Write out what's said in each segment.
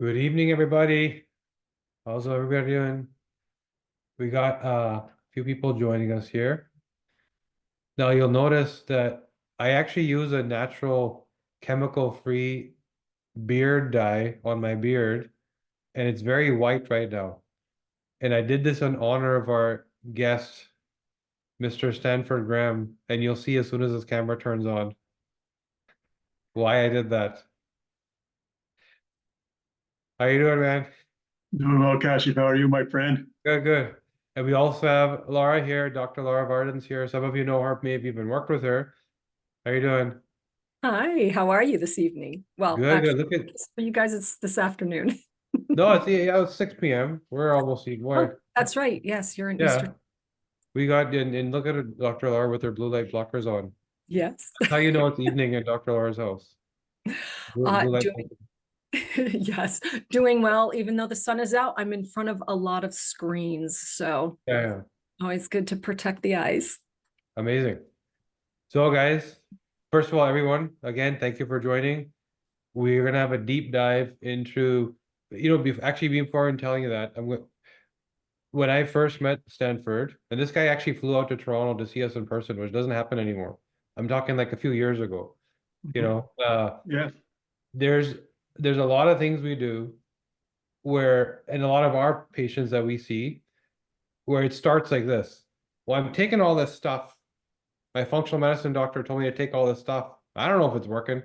Good evening, everybody. How's everybody doing? We got a few people joining us here. Now you'll notice that I actually use a natural chemical-free beard dye on my beard, and it's very white right now. And I did this in honor of our guest, Mr. Stanford Graham, and you'll see as soon as this camera turns on why I did that. How you doing, man? Doing well, Kashi. How are you, my friend? Good, good. And we also have Laura here, Dr. Laura Varden's here. Some of you know her, maybe even worked with her. How you doing? Hi, how are you this evening? Well, Good, good. actually, Look at for you guys, it's this afternoon. no, it's 6 p.m. We're almost eating. Oh, that's right. Yes, you're in Yeah. Eastern. We got and look at it, Dr. Laura with her blue light blockers on. Yes. That's how you know it's evening at Dr. Laura's house. Blue light Doing yes, doing well. Even though the sun is out, I'm in front of a lot of screens, so yeah, always good to protect the eyes. amazing. So guys, first of all, everyone, again, thank you for joining. We're gonna have a deep dive into, actually before I'm telling you that, when I first met Stanford, and this guy actually flew out to Toronto to see us in person, which doesn't happen anymore. I'm talking like a few years ago. Yeah. There's there's a lot of things we do where, and a lot of our patients that we see, where it starts like this. Well, I'm taking all this stuff. My functional medicine doctor told me to take all this stuff. I don't know if it's working.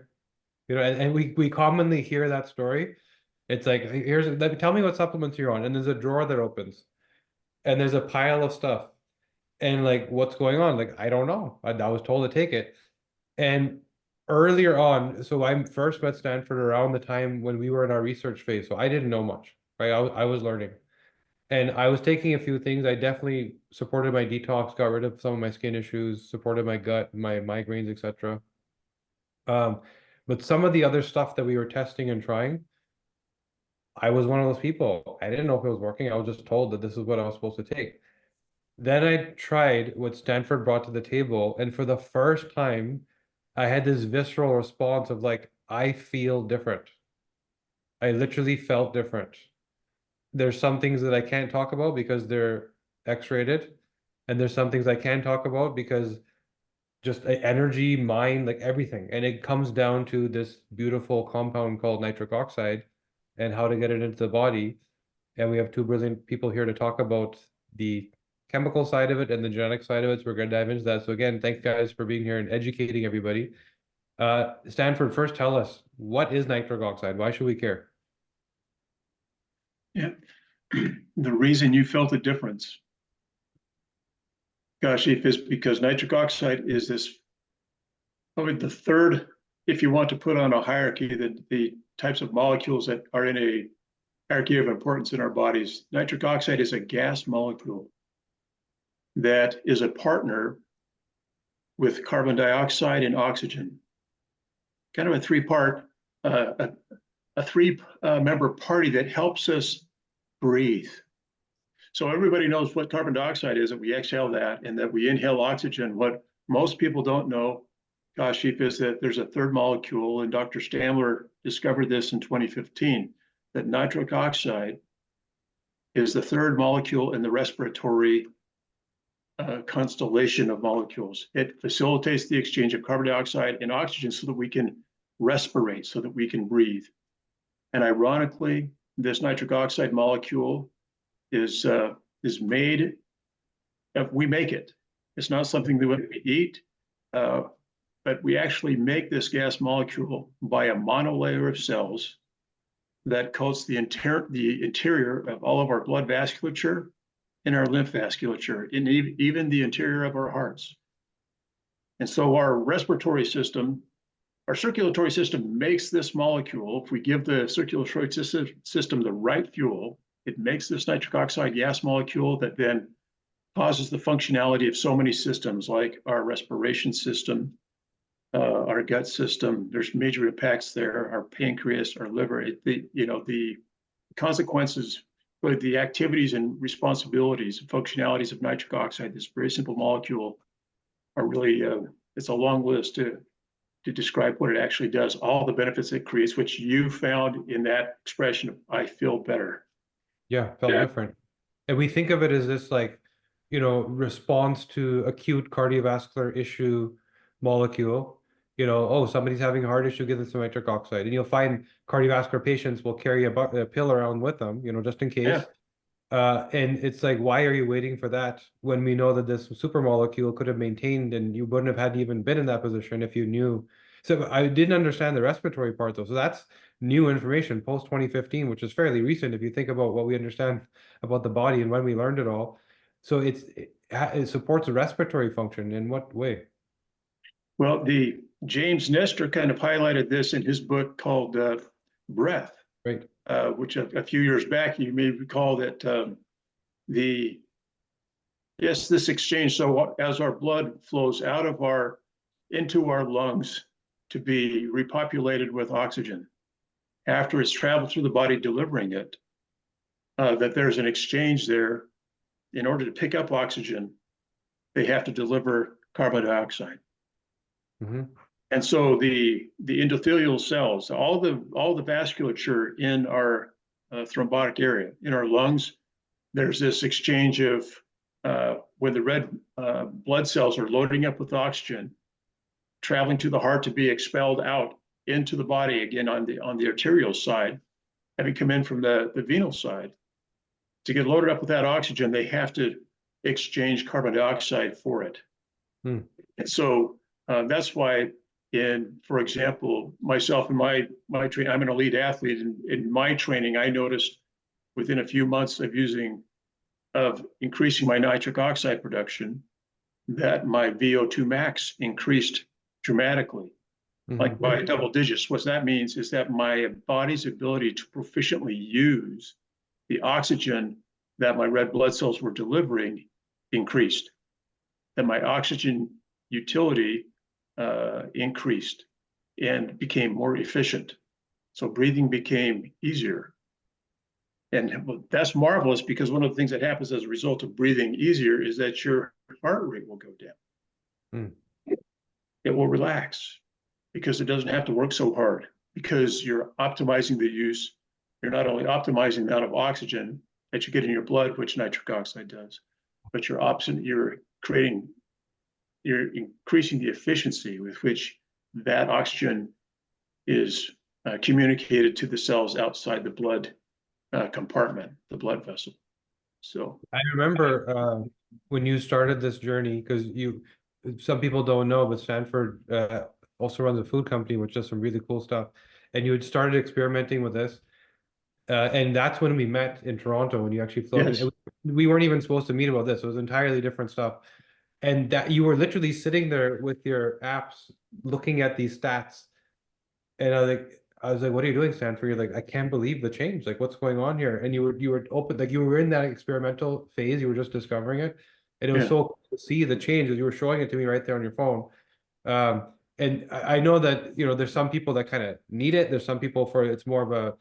And we commonly hear that story. It's like, tell me what supplements you're on, and there's a drawer that opens, and there's a pile of stuff, and like, what's going on? Like, I don't know. I was told to take it, and earlier on, so I first met Stanford around the time when we were in our research phase, so I didn't know much, right? I was learning, and I was taking a few things. I definitely supported my detox, got rid of some of my skin issues, supported my gut, my migraines, etc. But some of the other stuff that we were testing and trying, I was one of those people. I didn't know if it was working. I was just told that this is what I was supposed to take. Then I tried what Stanford brought to the table, and for the first time, I had this visceral response of like, I feel different. I literally felt different. There's some things that I can't talk about because they're X-rated, and there's some things I can talk about because just energy, mind, like everything. And it comes down to this beautiful compound called nitric oxide and how to get it into the body. And we have two brilliant people here to talk about the chemical side of it and the genetic side of it. So we're going to dive into that. So again, thanks guys for being here and educating everybody. Stanford, first tell us, what is nitric oxide? Why should we care? Yeah. The reason you felt a difference, Kashi, is because nitric oxide is probably the third, if you want to put on a hierarchy, the types of molecules that are in a hierarchy of importance in our bodies. Nitric oxide is a gas molecule that is a partner with carbon dioxide and oxygen. Kind of a three-member party that helps us breathe. So everybody knows what carbon dioxide is, that we exhale that, and that we inhale oxygen. What most people don't know, Kashif, is that there's a third molecule, and Dr. Stamler discovered this in 2015, that nitric oxide is the third molecule in the respiratory constellation of molecules. It facilitates the exchange of carbon dioxide and oxygen so that we can respirate, so that we can breathe. And ironically, this nitric oxide molecule is made, we make it. It's not something that we eat, but we actually make this gas molecule by a monolayer of cells that coats the interior of all of our blood vasculature and our lymph vasculature, and even the interior of our hearts. And so our respiratory system, our circulatory system makes this molecule. If we give the circulatory system the right fuel, it makes this nitric oxide gas molecule that then causes the functionality of so many systems, like our respiration system, our gut system. There's major impacts there, our pancreas, our liver. The consequences, but the activities and responsibilities and functionalities of nitric oxide, this very simple molecule, are really, it's a long list to to describe what it actually does, all the benefits it creates, which you found in that expression of "I feel better." Yeah, felt different. And we think of it as this like, response to acute cardiovascular issue molecule. Oh, somebody's having a heart issue, give them some nitric oxide. And you'll find cardiovascular patients will carry a pill around with them, just in case. Yeah. And it's like, why are you waiting for that when we know that this super molecule could have maintained and you wouldn't have had even been in that position if you knew. So I didn't understand the respiratory part though. So that's new information post 2015, which is fairly recent if you think about what we understand about the body and when we learned it all. So it supports the respiratory function. In what way? Well, the James Nestor kind of highlighted this in his book called Breath, Right. which a few years back, you may recall that this exchange. So as our blood flows into our lungs to be repopulated with oxygen, after it's traveled through the body delivering it, that there's an exchange there. In order to pick up oxygen, they have to deliver carbon dioxide. Mm-hmm. And so the endothelial cells, all the vasculature in our thrombotic area, in our lungs, there's this exchange of when the red blood cells are loading up with oxygen, traveling to the heart to be expelled out into the body again on the arterial side, having come in from the venal side. To get loaded up with that oxygen, they have to exchange carbon dioxide for it. And so that's why, for example, myself and my training, I'm an elite athlete. In my training, I noticed within a few months of increasing my nitric oxide production, that my VO2 max increased dramatically, like by double digits. What that means is that my body's ability to proficiently use the oxygen that my red blood cells were delivering increased, that my oxygen utility increased and became more efficient. So breathing became easier. And that's marvelous, because one of the things that happens as a result of breathing easier is that your heart rate will go down. It will relax because it doesn't have to work so hard, because you're optimizing the use. You're not only optimizing the amount of oxygen that you get in your blood, which nitric oxide does, but you're increasing the efficiency with which that oxygen is communicated to the cells outside the blood compartment, the blood vessel. So I remember when you started this journey, because some people don't know, but Stanford also runs a food company, which does some really cool stuff. And you had started experimenting with this. And that's when we met in Toronto, when you actually flew. yes. We weren't even supposed to meet about this. It was entirely different stuff. And that you were literally sitting there with your apps, looking at these stats. And I was like, what are you doing, Stanford? You're like, I can't believe the change. Like, what's going on here? And you were open, like you were in that experimental phase. You were just discovering it. And it was so cool to see the changes. You were showing it to me right there on your phone. And I know that, there's some people that kind of need it. There's some people for it's more of a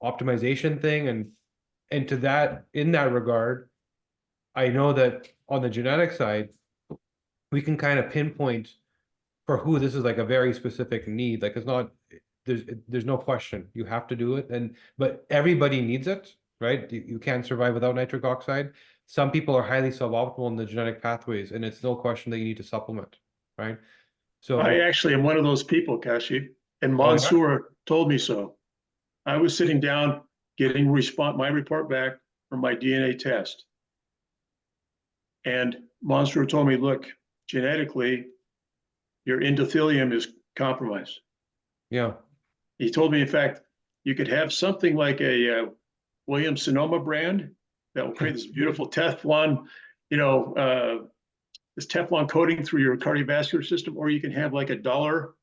optimization thing. And to that, in that regard, I know that on the genetic side, we can kind of pinpoint for who this is like a very specific need. Like it's not, there's no question you have to do it. But everybody needs it, right? You can't survive without nitric oxide. Some people are highly suboptimal in the genetic pathways, and it's no question that you need to supplement, right? So I actually am one of those people, Kashi, and Mansour told me so. I was sitting down getting my report back from my DNA test. And Mansour told me, look, genetically, your endothelium is compromised. Yeah. He told me, in fact, you could have something like a Williams Sonoma brand that will create this beautiful Teflon, this Teflon coating through your cardiovascular system, or you can have like a dollar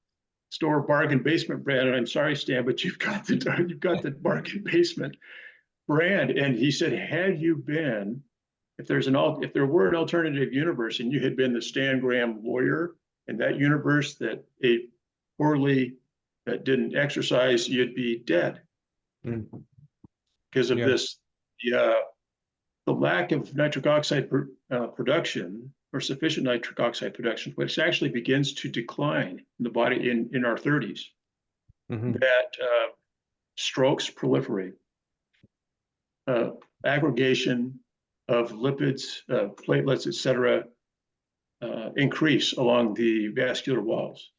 store bargain basement brand. And I'm sorry, Stan, but you've got the bargain basement brand. And he said, if there were an alternative universe and you had been the Stan Graham lawyer in that universe that ate poorly, that didn't exercise, you'd be dead because of this. The lack of nitric oxide production or sufficient nitric oxide production, which actually begins to decline in the body in our 30s, that strokes proliferate, aggregation of lipids, platelets, etc., increase along the vascular walls.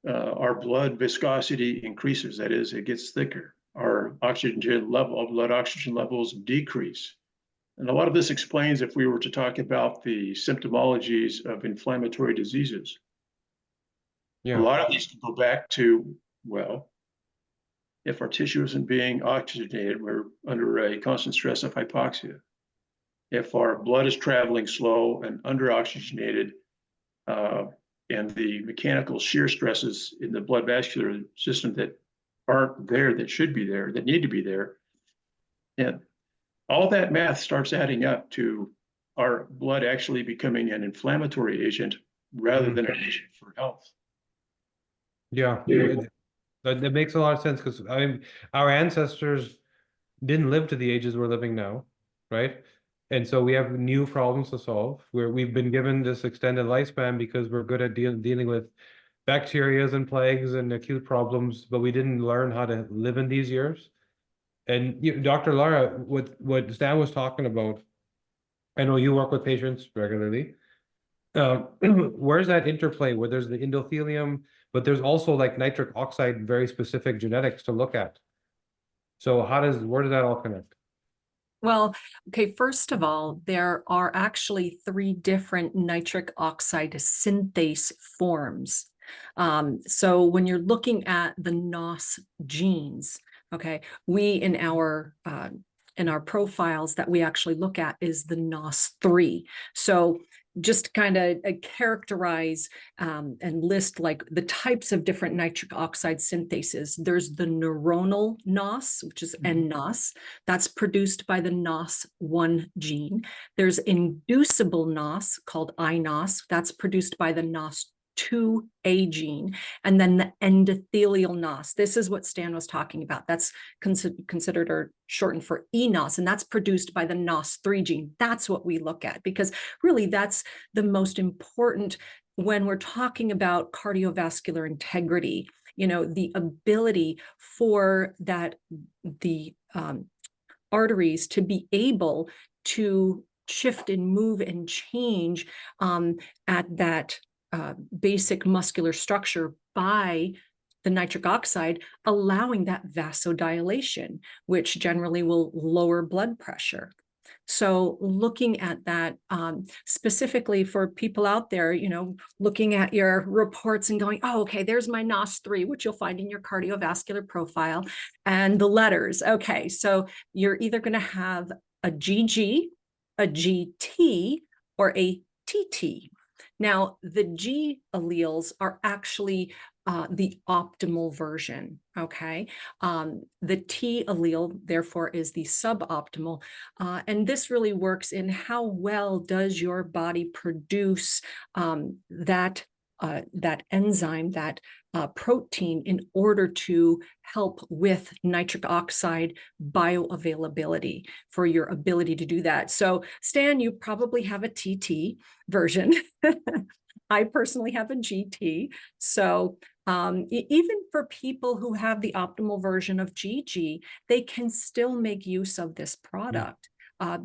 Our blood viscosity increases, that is, it gets thicker. Our oxygen level, blood oxygen levels decrease. And a lot of this explains if we were to talk about the symptomologies of inflammatory diseases. Yeah. A lot of these can go back to, well, if our tissue isn't being oxygenated, we're under a constant stress of hypoxia. If our blood is traveling slow and under-oxygenated, and the mechanical shear stresses in the blood vascular system that aren't there, that should be there, that need to be there, and all that math starts adding up to our blood actually becoming an inflammatory agent rather than an agent for health. Yeah, that makes a lot of sense, because I mean, our ancestors didn't live to the ages we're living now, right? And so we have new problems to solve, where we've been given this extended lifespan because we're good at dealing with bacteria and plagues and acute problems, but we didn't learn how to live in these years. And Dr. Lara, what Stan was talking about, I know you work with patients regularly. Where's that interplay where there's the endothelium, but there's also like nitric oxide, very specific genetics to look at. So where does that all connect? Well, okay, first of all, there are actually 3 different nitric oxide synthase forms. So when you're looking at the NOS genes, okay, we in our profiles that we actually look at is the NOS3. So just kind of characterize and list like the types of different nitric oxide synthases. There's the neuronal NOS, which is nNOS. That's produced by the NOS1 gene. There's inducible NOS called iNOS. That's produced by the NOS2A gene, and then the endothelial NOS. This is what Stan was talking about. That's considered or shortened for eNOS, and that's produced by the NOS3 gene. That's what we look at, because really that's the most important when we're talking about cardiovascular integrity. The ability for the arteries to be able to shift and move and change at that basic muscular structure by the nitric oxide, allowing that vasodilation, which generally will lower blood pressure. So looking at that specifically for people out there, looking at your reports and going, oh, okay, there's my NOS3, which you'll find in your cardiovascular profile, and the letters. Okay, so you're either going to have a GG, a GT, or a TT. Now, the G alleles are actually the optimal version, okay? The T allele, therefore, is the suboptimal. And this really works in how well does your body produce that enzyme, that protein, in order to help with nitric oxide bioavailability, for your ability to do that. So Stan, you probably have a TT version. I personally have a GT. So even for people who have the optimal version of GG, they can still make use of this product.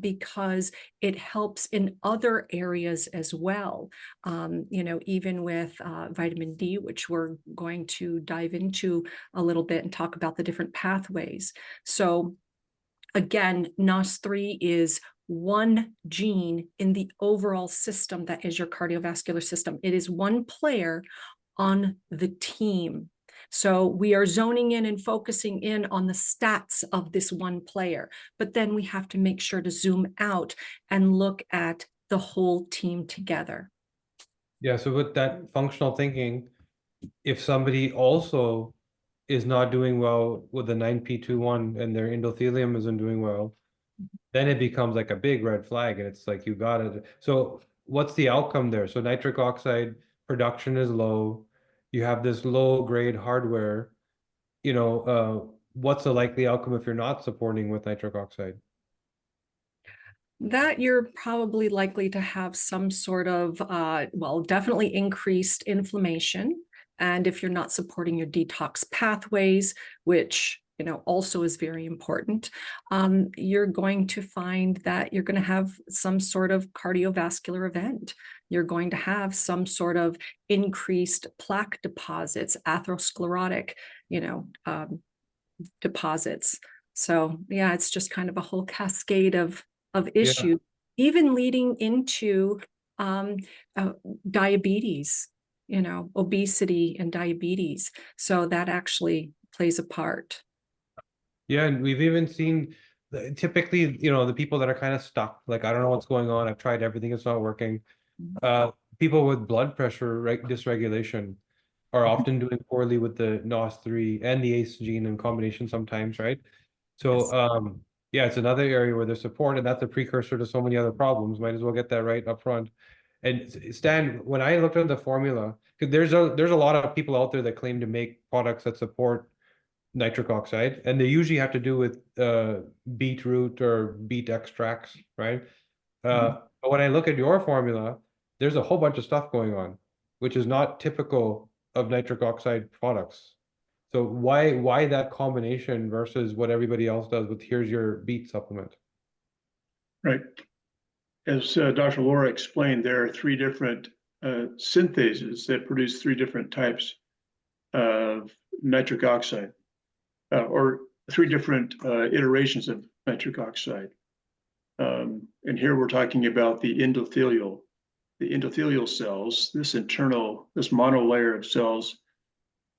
Because it helps in other areas as well. Even with vitamin D, which we're going to dive into a little bit and talk about the different pathways. So again, NOS3 is one gene in the overall system that is your cardiovascular system. It is one player on the team. So we are zoning in and focusing in on the stats of this one player, but then we have to make sure to zoom out and look at the whole team together. Yeah, so with that functional thinking, if somebody also is not doing well with the 9p21 and their endothelium isn't doing well, then it becomes like a big red flag, and it's like, you got it. So what's the outcome there? So nitric oxide production is low. You have this low grade hardware. What's the likely outcome if you're not supporting with nitric oxide? That you're probably likely to have some sort of, well, definitely increased inflammation. And if you're not supporting your detox pathways, which, you know, also is very important, you're going to find that you're going to have some sort of cardiovascular event. You're going to have some sort of increased plaque deposits, atherosclerotic, you know, deposits. So yeah, it's just kind of a whole cascade of Yeah. issues, even leading into um, uh, diabetes, you know, obesity and diabetes. So that actually plays a part. Yeah, and we've even seen typically, you know, the people that are kind of stuck, like I don't know what's going on. I've tried everything, it's not working. People with blood pressure dysregulation are often doing poorly with the NOS3 and the ACE gene in combination sometimes, right? So Yes. yeah, it's another area where there's support, and that's a precursor to so many other problems. Might as well get that right up front. And Stan, when I looked at the formula, because there's a lot of people out there that claim to make products that support nitric oxide, and they usually have to do with beetroot or beet extracts, right? But when I look at your formula, there's a whole bunch of stuff going on, which is not typical of nitric oxide products. So why that combination versus what everybody else does with here's your beet supplement? Right. As Dr. Laura explained, there are three different synthases that produce three different types of nitric oxide, or three different iterations of nitric oxide. And here we're talking about the endothelial cells, this monolayer of cells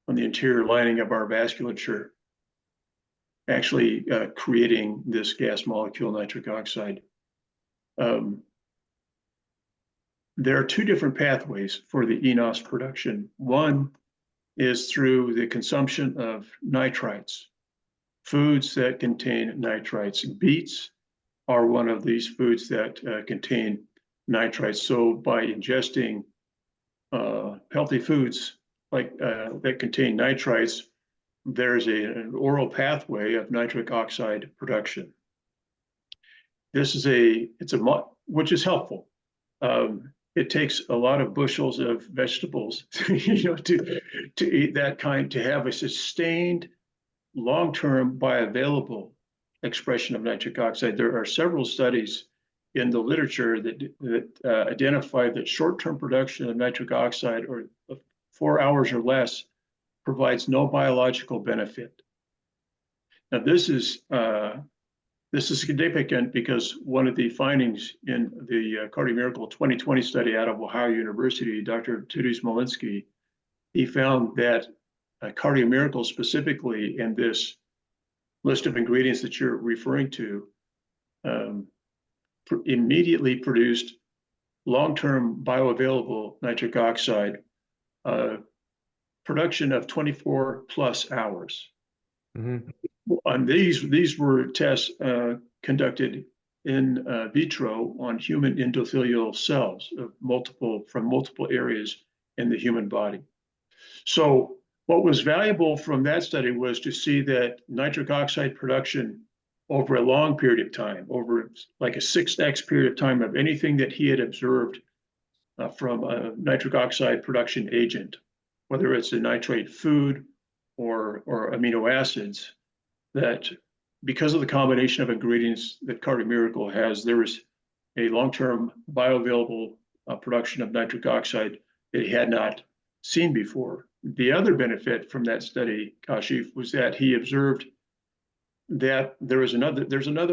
on the interior lining of our vasculature, actually creating this gas molecule, nitric oxide. There are two different pathways for the eNOS production. One is through the consumption of nitrites, foods that contain nitrites. Beets are one of these foods that contain nitrites. So by ingesting healthy foods like that contain nitrites, there's an oral pathway of nitric oxide production. Which is helpful. It takes a lot of bushels of vegetables, you know, to eat that kind, to have a sustained, long-term, bioavailable expression of nitric oxide. There are several studies in the literature that identify that short-term production of nitric oxide, or 4 hours or less, provides no biological benefit. Now, this is significant because one of the findings in the Cardiomiracle 2020 study out of Ohio University, Dr. Tudor Smolinski, he found that Cardiomiracle, specifically in this list of ingredients that you're referring to, immediately produced long-term bioavailable nitric oxide production of 24 plus hours. On these were tests conducted in vitro on human endothelial cells from multiple areas in the human body. So what was valuable from that study was to see that nitric oxide production over a long period of time, over like a 6x period of time, of anything that he had observed from a nitric oxide production agent, whether it's a nitrate food or amino acids, that because of the combination of ingredients that Cardiomiracle has, there is a long-term bioavailable production of nitric oxide that he had not seen before. The other benefit from that study, Kashif, was that he observed that there's another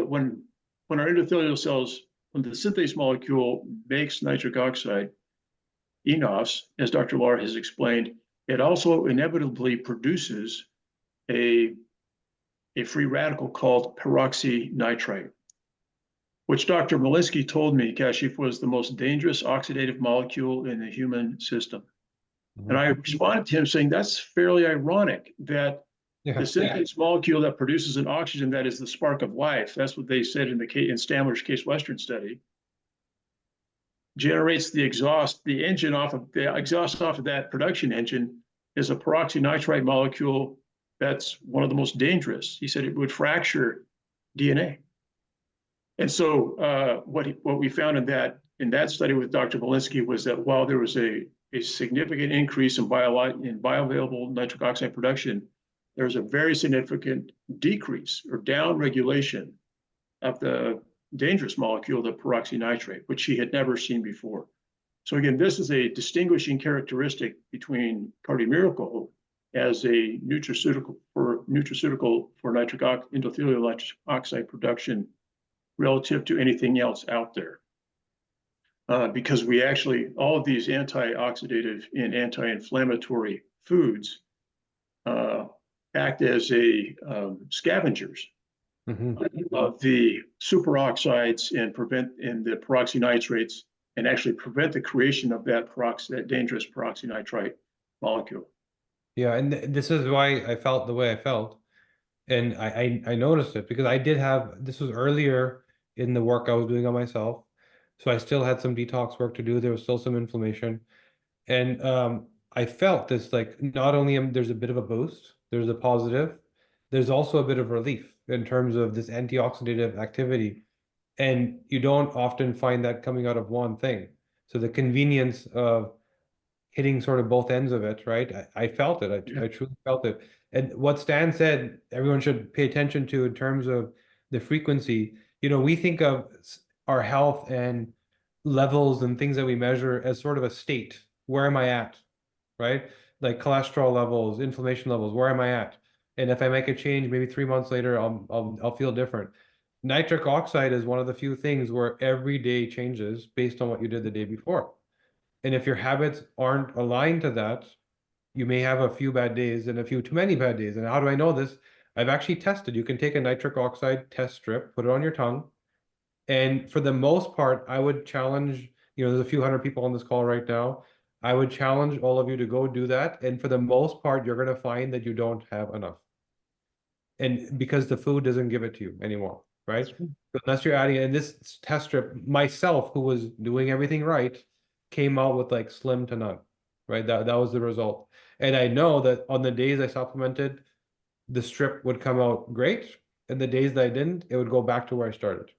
when our endothelial cells, when the synthase molecule makes nitric oxide, eNOS, as Dr. Laura has explained, it also inevitably produces a free radical called peroxynitrite, which Dr. Smolinski told me, Kashif, was the most dangerous oxidative molecule in the human system. And I responded to him saying, that's fairly ironic that the synthase molecule that produces an oxygen that is the spark of life, that's what they said in Stamler's Case Western study, generates the exhaust off of that production engine is a peroxynitrite molecule that's one of the most dangerous. He said it would fracture DNA. And so what we found in that study with Dr. Volinsky was that while there was a significant increase in bioavailable nitric oxide production, there was a very significant decrease or down regulation of the dangerous molecule, the peroxynitrate, which he had never seen before. So again, this is a distinguishing characteristic between CardioMiracle as a nutraceutical for endothelial nitric oxide production relative to anything else out there. Because we actually, all of these antioxidative and anti-inflammatory foods act as scavengers of the superoxides and the peroxynitrates, and actually prevent the creation of that dangerous peroxynitrite molecule. Yeah, and this is why I felt the way I felt. And I noticed it because I did have, this was earlier in the work I was doing on myself. So I still had some detox work to do. There was still some inflammation. And I felt this, like, not only there's a bit of a boost, there's a positive, there's also a bit of relief in terms of this antioxidative activity. And you don't often find that coming out of one thing. So the convenience of hitting sort of both ends of it, right? I felt it. I truly felt it. And what Stan said, everyone should pay attention to in terms of the frequency. We think of our health and levels and things that we measure as sort of a state. Where am I at, right? Like cholesterol levels, inflammation levels, where am I at? And if I make a change, maybe 3 months later, I'll feel different. Nitric oxide is one of the few things where every day changes based on what you did the day before. And if your habits aren't aligned to that, you may have a few bad days and a few too many bad days. And how do I know this? I've actually tested. You can take a nitric oxide test strip, put it on your tongue. And for the most part, I would challenge, there's a few hundred people on this call right now. I would challenge all of you to go do that. And for the most part, you're going to find that you don't have enough. And because the food doesn't give it to you anymore, right? So unless you're adding in this test strip, myself, who was doing everything right, came out with like slim to none, right? That was the result. And I know that on the days I supplemented, the strip would come out great. And the days that I didn't, it would go back to where I started.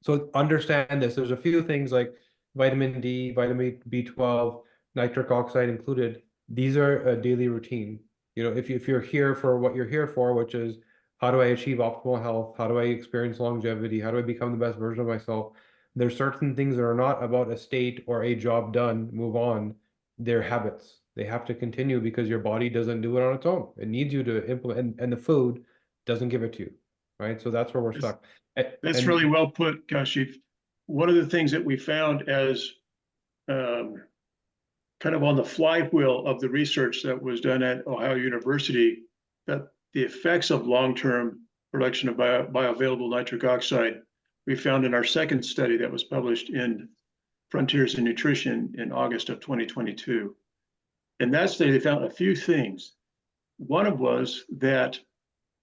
So understand this. There's a few things like vitamin D, vitamin B12, nitric oxide included. These are a daily routine. If you're here for what you're here for, which is how do I achieve optimal health? How do I experience longevity? How do I become the best version of myself? There's certain things that are not about a state or a job done, move on. They're habits. They have to continue because your body doesn't do it on its own. It needs you to implement, and the food doesn't give it to you, right? So that's where we're stuck. That's really well put, Kashif. One of the things that we found as kind of on the flywheel of the research that was done at Ohio University, that the effects of long-term production of bioavailable nitric oxide, we found in our second study that was published in Frontiers in Nutrition in August of 2022. In that study, they found a few things. One of was that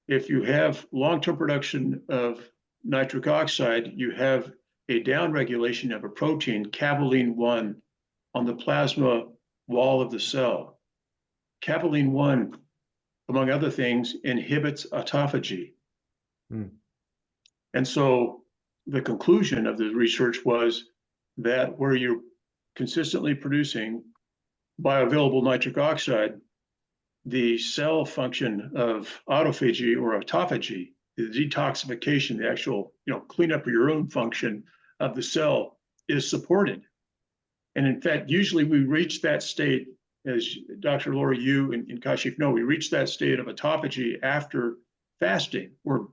if you have long-term production of nitric oxide, you have a downregulation of a protein, caveolin-1, on the plasma wall of the cell. Caveolin-1, among other things, inhibits autophagy. And so the conclusion of the research was that where you're consistently producing bioavailable nitric oxide, the cell function of autophagy or autophagy, the detoxification, the actual cleanup of your own function of the cell, is supported. And in fact, usually we reach that state, as Dr. Laura, you and Kashif know, we reach that state of autophagy after fasting, or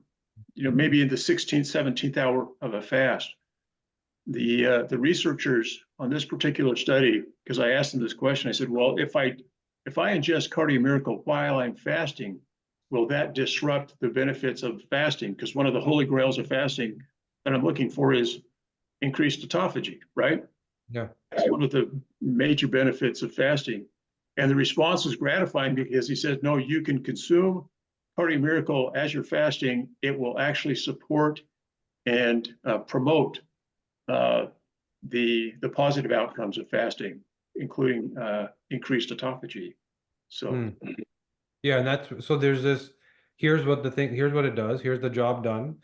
maybe in the 16th, 17th hour of a fast. The researchers on this particular study, because I asked them this question, I said, well, if I ingest CardioMiracle while I'm fasting, will that disrupt the benefits of fasting? Because one of the holy grails of fasting that I'm looking for is increased autophagy, right? Yeah. That's one of the major benefits of fasting. And the response was gratifying because he said, no, you can consume CardioMiracle as you're fasting. It will actually support and promote the positive outcomes of fasting, including increased autophagy. So yeah, and so there's this, here's what it does, here's the job done.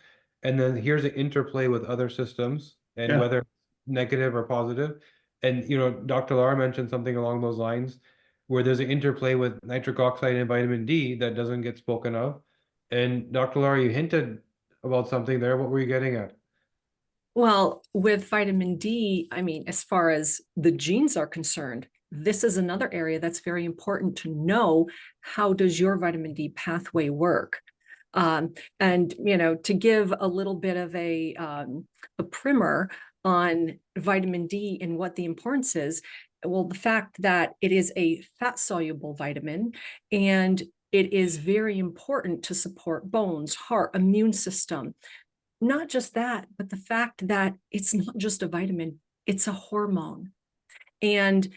and then here's an interplay with other systems, and Yeah. whether negative or positive. And Dr. Lara mentioned something along those lines, where there's an interplay with nitric oxide and vitamin D that doesn't get spoken of. And Dr. Lara, you hinted about something there. What were you getting at? Well, with vitamin D, I mean, as far as the genes are concerned, this is another area that's very important to know. How does your vitamin D pathway work? And to give a little bit of a primer on vitamin D and what the importance is, well, the fact that it is a fat-soluble vitamin, and it is very important to support bones, heart, immune system. Not just that, but the fact that it's not just a vitamin, it's a hormone. And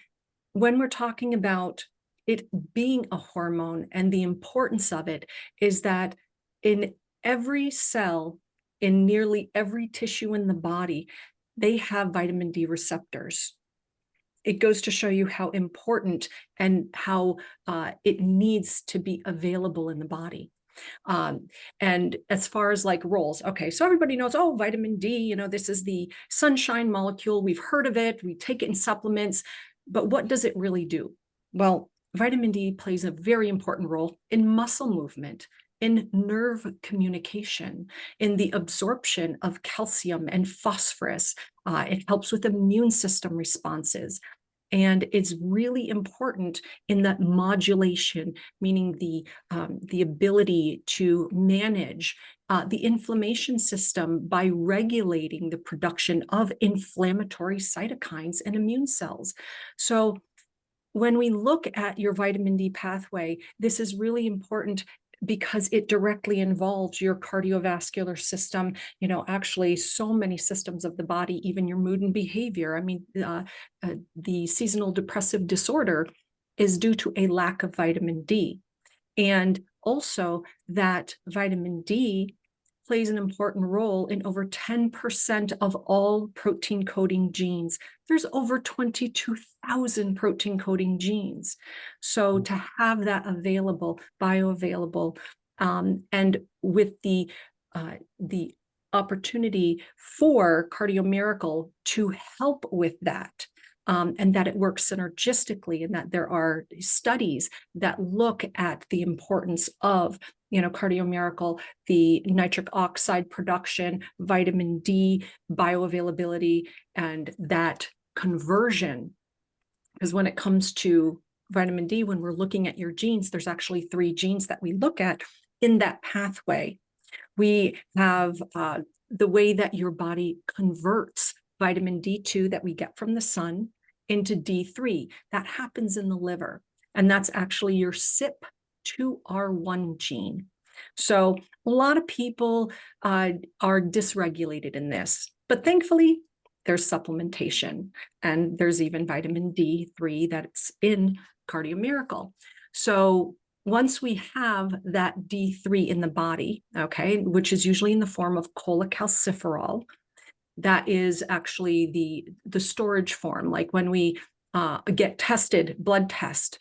when we're talking about it being a hormone and the importance of it, is that in every cell, in nearly every tissue in the body, they have vitamin D receptors. It goes to show you how important and how it needs to be available in the body. And as far as like roles, okay, so everybody knows, oh, vitamin D, this is the sunshine molecule. We've heard of it. We take it in supplements, but what does it really do? Well, vitamin D plays a very important role in muscle movement, in nerve communication, in the absorption of calcium and phosphorus. It helps with immune system responses. And it's really important in that modulation, meaning the ability to manage the inflammation system by regulating the production of inflammatory cytokines and immune cells. So when we look at your vitamin D pathway, this is really important because it directly involves your cardiovascular system, actually so many systems of the body, even your mood and behavior. I mean, the seasonal depressive disorder is due to a lack of vitamin D. And also that vitamin D plays an important role in over 10% of all protein coding genes. There's over 22,000 protein coding genes. So to have that available, bioavailable, and with the opportunity for CardioMiracle to help with that, and that it works synergistically, and that there are studies that look at the importance of CardioMiracle, the nitric oxide production, vitamin D bioavailability, and that conversion. Because when it comes to vitamin D, when we're looking at your genes, there's actually 3 genes that we look at in that pathway. We have the way that your body converts vitamin D2 that we get from the sun into D3. That happens in the liver, and that's actually your CYP2R1 gene. So a lot of people are dysregulated in this, but thankfully there's supplementation, and there's even vitamin D3 that's in CardioMiracle. So once we have that D3 in the body, okay, which is usually in the form of cholecalciferol, that is actually the storage form. Like when we get tested, blood test,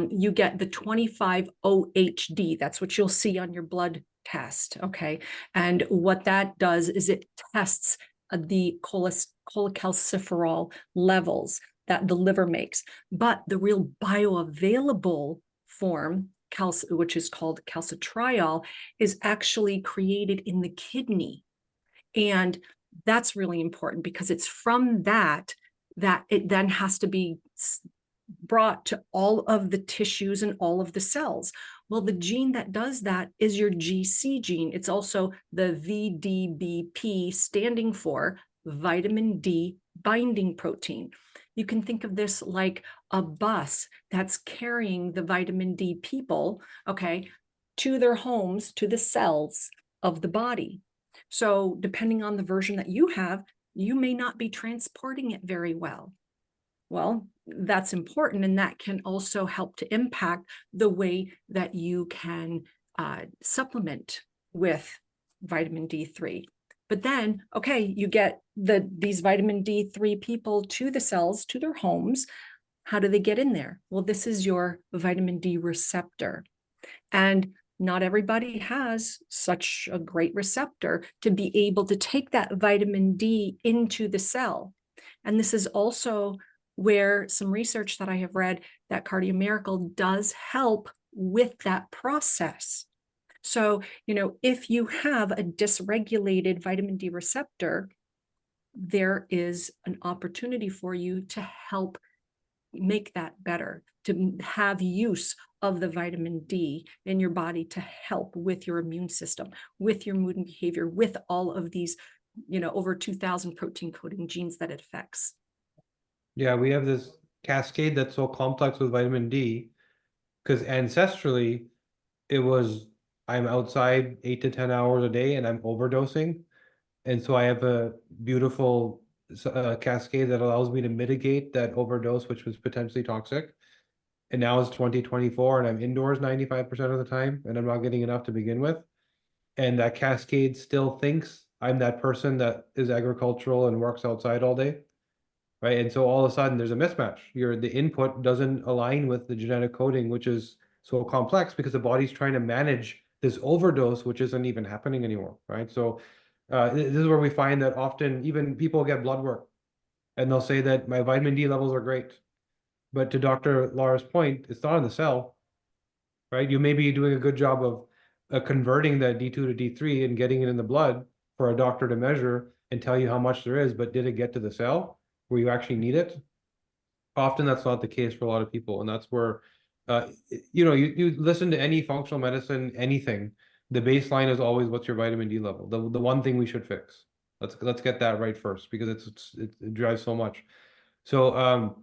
you get the 25-OHD. That's what you'll see on your blood test, okay? And what that does is it tests the cholecalciferol levels that the liver makes. But the real bioavailable form, which is called calcitriol, is actually created in the kidney. And that's really important because it's from that it then has to be brought to all of the tissues and all of the cells. Well, the gene that does that is your GC gene. It's also the VDBP, standing for vitamin D binding protein. You can think of this like a bus that's carrying the vitamin D people, okay, to their homes, to the cells of the body. So depending on the version that you have, you may not be transporting it very well. Well, that's important, and that can also help to impact the way that you can supplement with vitamin D3. But then, okay, you get these vitamin D3 people to the cells, to their homes. How do they get in there? Well, this is your vitamin D receptor. And not everybody has such a great receptor to be able to take that vitamin D into the cell. And this is also where some research that I have read that CardioMiracle does help with that process. So, if you have a dysregulated vitamin D receptor, there is an opportunity for you to help make that better, to have use of the vitamin D in your body to help with your immune system, with your mood and behavior, with all of these, over 2,000 protein coding genes that it affects. Yeah, we have this cascade that's so complex with vitamin D because ancestrally it was I'm outside 8 to 10 hours a day and I'm overdosing. And so I have a beautiful cascade that allows me to mitigate that overdose, which was potentially toxic. And now it's 2024 and I'm indoors 95% of the time and I'm not getting enough to begin with. And that cascade still thinks I'm that person that is agricultural and works outside all day. Right. And so all of a sudden there's a mismatch. The input doesn't align with the genetic coding, which is so complex because the body's trying to manage this overdose, which isn't even happening anymore. Right. So this is where we find that often even people get blood work and they'll say that my vitamin D levels are great. But to Dr. Laura's point, it's not in the cell, right? You may be doing a good job of converting that D2 to D3 and getting it in the blood for a doctor to measure and tell you how much there is, but did it get to the cell where you actually need it? Often that's not the case for a lot of people. And that's where, you listen to any functional medicine, anything, the baseline is always what's your vitamin D level, the one thing we should fix. Let's get that right first because it drives so much. So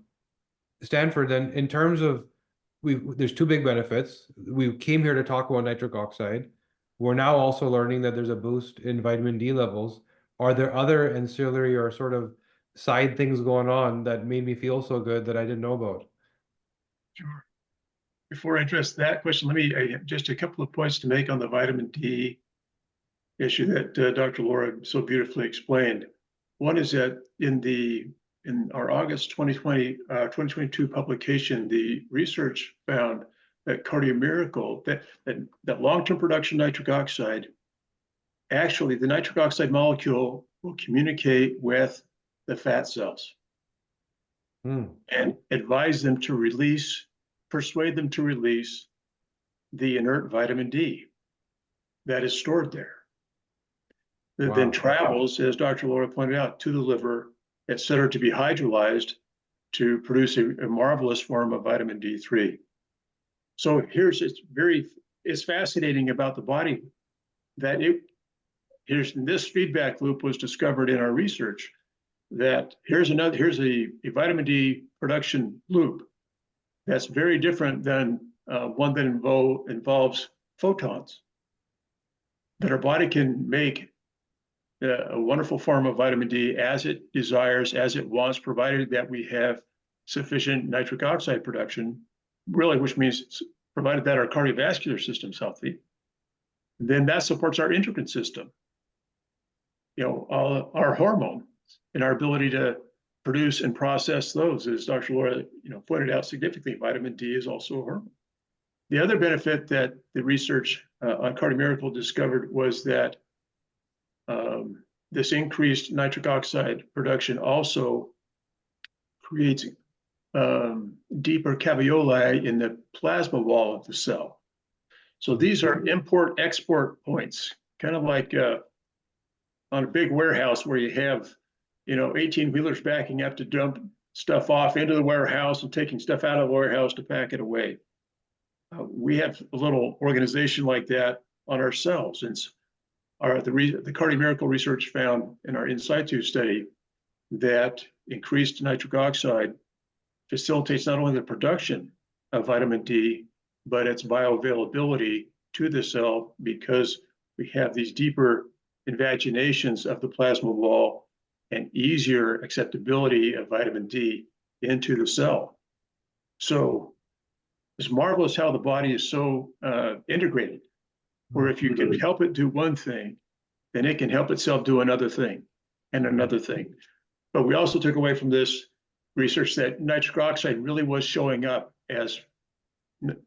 Stanford, then in terms of there's two big benefits. We came here to talk about nitric oxide. We're now also learning that there's a boost in vitamin D levels. Are there other ancillary or sort of side things going on that made me feel so good that I didn't know about? Sure. Before I address that question, let me just a couple of points to make on the vitamin D issue that Dr. Laura so beautifully explained. One is that in our August 2022 publication, the research found that CardioMiracle, that long-term production nitric oxide, actually the nitric oxide molecule will communicate with the fat cells and advise them to persuade them to release the inert vitamin D that is stored there. That then travels, as Dr. Laura pointed out, to the liver, et cetera, to be hydrolyzed to produce a marvelous form of vitamin D3. So it's fascinating about the body that this feedback loop was discovered in our research that here's a vitamin D production loop that's very different than one that involves photons, that our body can make a wonderful form of vitamin D as it desires, as it wants, provided that we have sufficient nitric oxide production, really, which means provided that our cardiovascular system's healthy, then that supports our endocrine system, our hormone and our ability to produce and process those. As Dr. Laura, pointed out significantly, vitamin D is also a hormone. The other benefit that the research on CardioMiracle discovered was that this increased nitric oxide production also creates deeper caveoli in the plasma wall of the cell. So these are import-export points, kind of like on a big warehouse where you have 18-wheelers backing up to dump stuff off into the warehouse and taking stuff out of the warehouse to pack it away. We have a little organization like that on our cells. And the CardioMiracle research found in our in situ study that increased nitric oxide facilitates not only the production of vitamin D, but its bioavailability to the cell because we have these deeper invaginations of the plasma wall and easier acceptability of vitamin D into the cell. So it's marvelous how the body is so integrated, where if you can help it do one thing, then it can help itself do another thing and another thing. But we also took away from this research that nitric oxide really was showing up as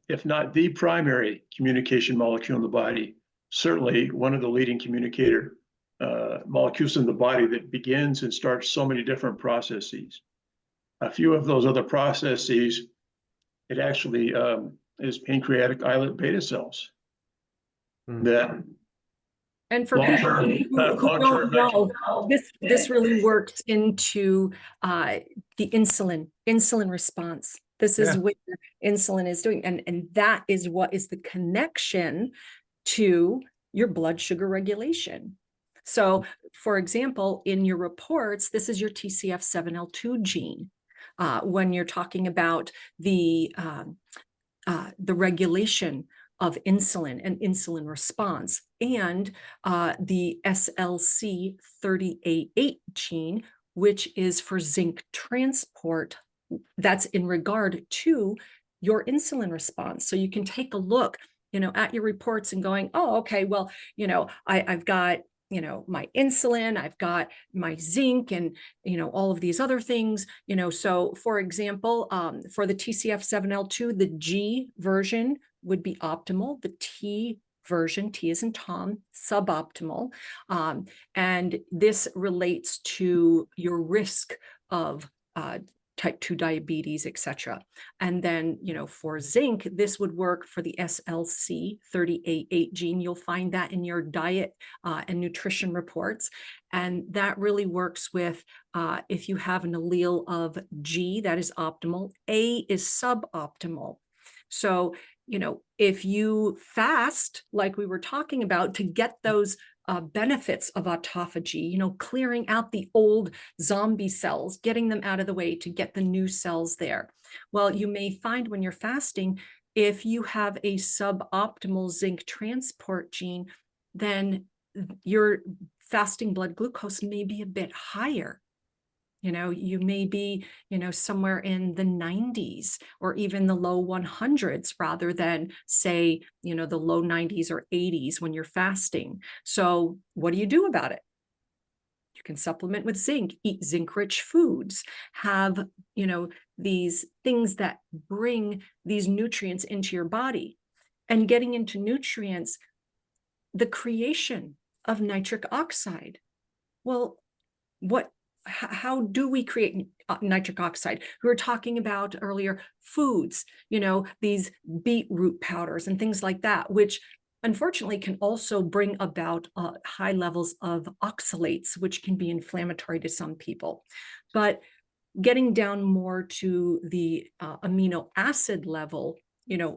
if not the primary communication molecule in the body, certainly one of the leading communicator molecules in the body that begins and starts so many different processes. A few of those other processes, it actually is pancreatic islet beta cells that And for people who don't know, this really works into the insulin response. This is what insulin is doing, and that is what is the connection to your blood sugar regulation. So, for example, in your reports, this is your TCF7L2 gene. When you're talking about the regulation of insulin and insulin response, and the SLC38 gene, which is for zinc transport, that's in regard to your insulin response. So you can take a look, at your reports and going, oh, okay, well, I've got, my insulin, I've got my zinc, and, all of these other things, so for example, for the TCF7L2, the G version would be optimal. The T version, T as in Tom, suboptimal. And this relates to your risk of type 2 diabetes, etc. And then, for zinc, this would work for the SLC38 gene. You'll find that in your diet and nutrition reports. And that really works with if you have an allele of G, that is optimal. A is suboptimal. So, if you fast, like we were talking about, to get those benefits of autophagy, clearing out the old zombie cells, getting them out of the way to get the new cells there. Well, you may find when you're fasting, if you have a suboptimal zinc transport gene, then your fasting blood glucose may be a bit higher. You may be, somewhere in the 90s or even the low 100s rather than, say, the low 90s or 80s when you're fasting. So what do you do about it? You can supplement with zinc, eat zinc-rich foods, have, these things that bring these nutrients into your body. And getting into nutrients, the creation of nitric oxide. Well, how do we create nitric oxide? We were talking about earlier foods, these beetroot powders and things like that, which unfortunately can also bring about high levels of oxalates, which can be inflammatory to some people. But getting down more to the amino acid level,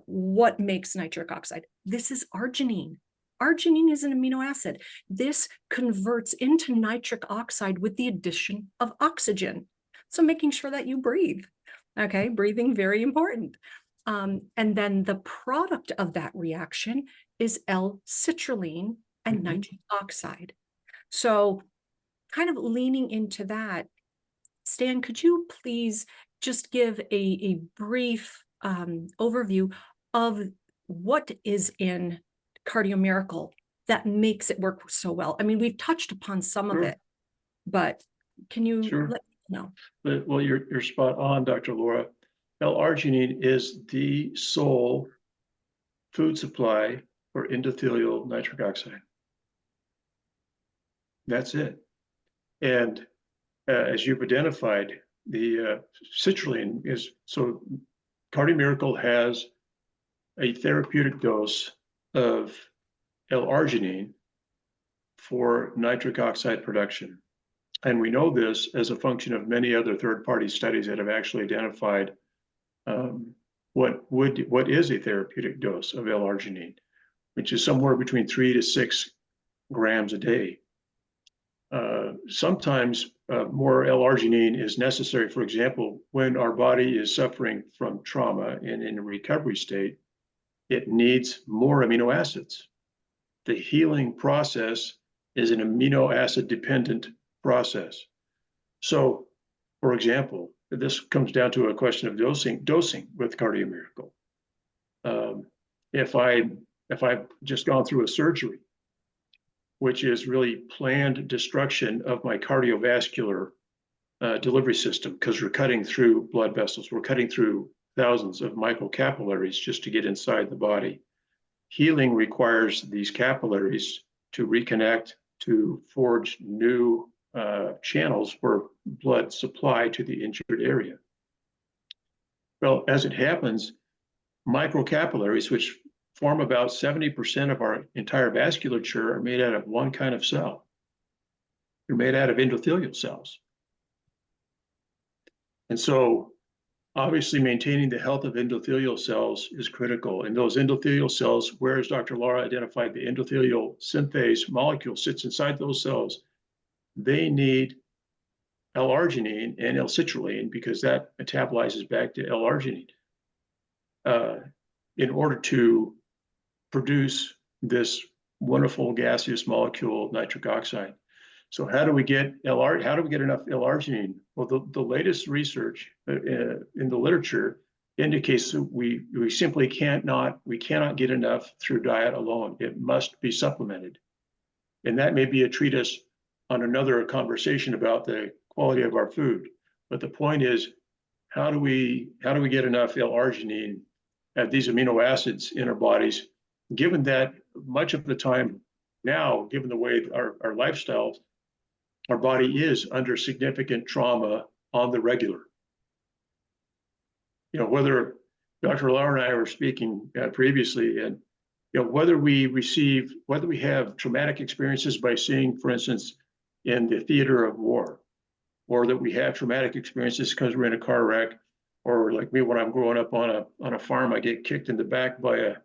what makes nitric oxide? This is arginine. Arginine is an amino acid. This converts into nitric oxide with the addition of oxygen. So making sure that you breathe. Okay, breathing, very important. And then the product of that reaction is L-citrulline and nitric oxide. So kind of leaning into that, Stan, could you please just give a brief overview of what is in CardioMiracle that makes it work so well? I mean, we've touched upon some of it, but can you let me know? Well, you're spot on, Dr. Laura. L-arginine is the sole food supply for endothelial nitric oxide. That's it. And as you've identified, the citrulline is, so CardioMiracle has a therapeutic dose of L-arginine for nitric oxide production. And we know this as a function of many other third-party studies that have actually identified what is a therapeutic dose of L-arginine, which is somewhere between 3 to 6 grams a day. Sometimes more L-arginine is necessary. For example, when our body is suffering from trauma and in a recovery state, it needs more amino acids. The healing process is an amino acid dependent process. So, for example, this comes down to a question of dosing with CardioMiracle. If I've just gone through a surgery, which is really planned destruction of my cardiovascular delivery system, because we're cutting through blood vessels, we're cutting through thousands of microcapillaries just to get inside the body. Healing requires these capillaries to reconnect, to forge new channels for blood supply to the injured area. Well, as it happens, microcapillaries, which form about 70% of our entire vasculature, are made out of one kind of cell. They're made out of endothelial cells. And so obviously maintaining the health of endothelial cells is critical. And those endothelial cells, whereas Dr. Lara identified the endothelial synthase molecule sits inside those cells, they need L-arginine and L-citrulline because that metabolizes back to L-arginine in order to produce this wonderful gaseous molecule, nitric oxide. So how do we get enough L-arginine? Well, the latest research in the literature indicates that we simply cannot get enough through diet alone. It must be supplemented. And that may be a treatise on another conversation about the quality of our food. But the point is, how do we get enough L-arginine at these amino acids in our bodies, given that much of the time now, given the way our lifestyles, our body is under significant trauma on the regular. You know, whether Dr. Lara and I were speaking previously, and you know, whether we have traumatic experiences by seeing, for instance, in the theater of war, or that we have traumatic experiences because we're in a car wreck, or like me when I'm growing up on a farm, I get kicked in the back by a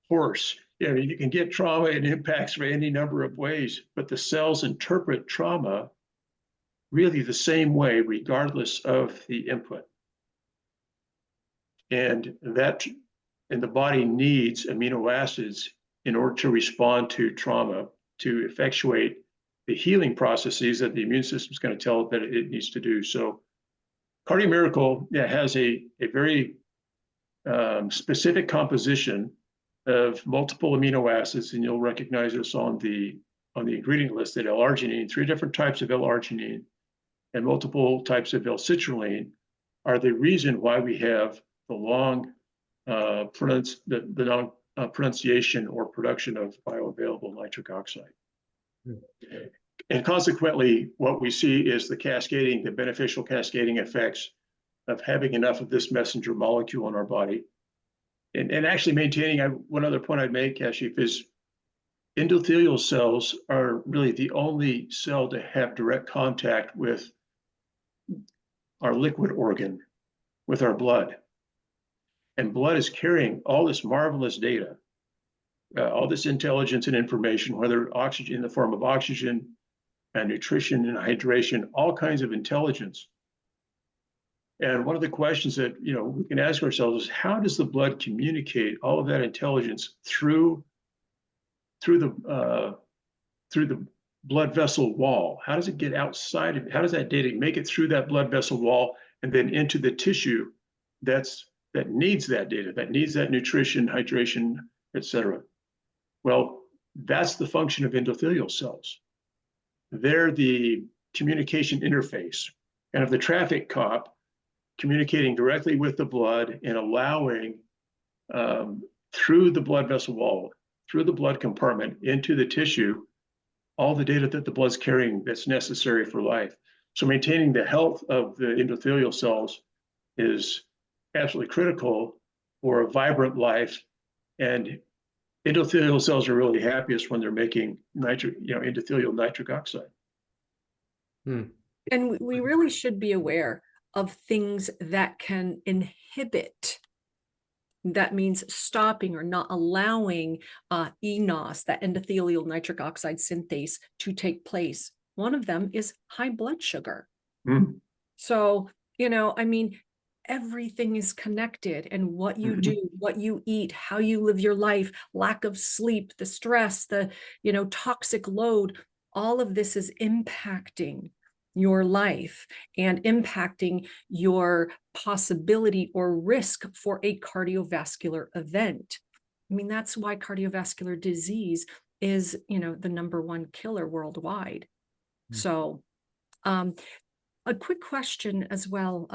horse. You know, you can get trauma and impacts for any number of ways, but the cells interpret trauma really the same way, regardless of the input. And the body needs amino acids in order to respond to trauma, to effectuate the healing processes that the immune system is going to tell it that it needs to do. So CardioMiracle has a very specific composition of multiple amino acids, and you'll recognize this on the ingredient list, that L-arginine, 3 different types of L-arginine and multiple types of L-citrulline are the reason why we have the long pronunciation or production of bioavailable nitric oxide. And consequently, what we see is the beneficial cascading effects of having enough of this messenger molecule in our body. And actually maintaining, one other point I'd make, Kashif, is endothelial cells are really the only cell to have direct contact with our liquid organ, with our blood. And blood is carrying all this marvelous data, all this intelligence and information, whether oxygen in the form of oxygen and nutrition and hydration, all kinds of intelligence. And one of the questions that we can ask ourselves is, how does the blood communicate all of that intelligence through the blood vessel wall? How does it get outside of it? How does that data make it through that blood vessel wall and then into the tissue that needs that data, that needs that nutrition, hydration, etc.? Well, that's the function of endothelial cells. They're the communication interface, and of the traffic cop communicating directly with the blood and allowing through the blood vessel wall, through the blood compartment into the tissue, all the data that the blood's carrying that's necessary for life. So maintaining the health of the endothelial cells is absolutely critical for a vibrant life. And endothelial cells are really happiest when they're making endothelial nitric oxide. And we really should be aware of things that can inhibit. That means stopping or not allowing eNOS, that endothelial nitric oxide synthase, to take place. One of them is high blood sugar. So, everything is connected, and what you do, what you eat, how you live your life, lack of sleep, the stress, the, toxic load, all of this is impacting your life and impacting your possibility or risk for a cardiovascular event. I mean, that's why cardiovascular disease is, the #1 killer worldwide. So, A quick question as well,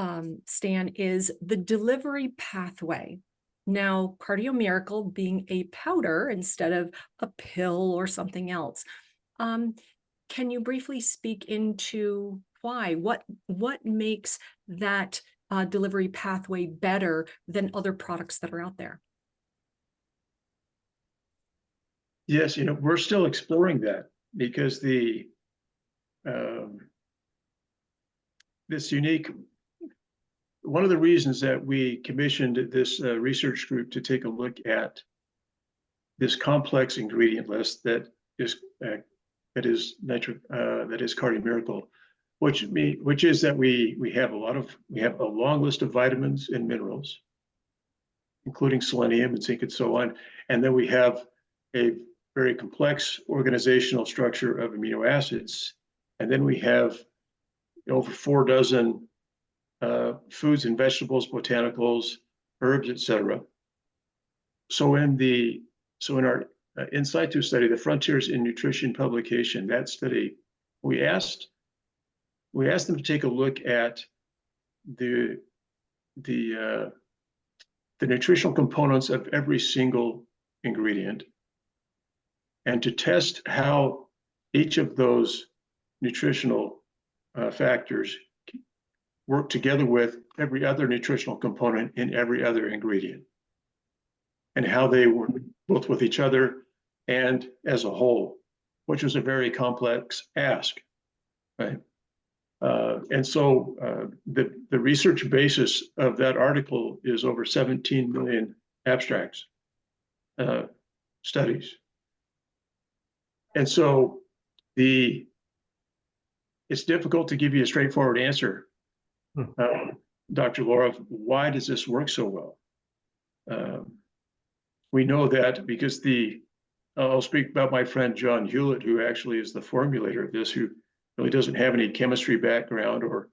Stan, is the delivery pathway. Now, Cardio Miracle being a powder instead of a pill or something else. Can you briefly speak into why? What makes that delivery pathway better than other products that are out there? Yes, we're still exploring that because this unique, one of the reasons that we commissioned this research group to take a look at this complex ingredient list that is Cardio Miracle, which is that we have a long list of vitamins and minerals, including selenium and zinc and so on, and then we have a very complex organizational structure of amino acids, and then we have over 4 dozen foods and vegetables, botanicals, herbs, etc. So in our in situ study, the Frontiers in Nutrition publication, that study, we asked them to take a look at the nutritional components of every single ingredient, and to test how each of those nutritional factors work together with every other nutritional component in every other ingredient, and how they work both with each other and as a whole, which was a very complex ask, right? And so the research basis of that article is over 17 million abstracts, studies. And so it's difficult to give you a straightforward answer, Dr. Laura, why does this work so well? We know that because I'll speak about my friend John Hewlett, who actually is the formulator of this, who really doesn't have any chemistry background or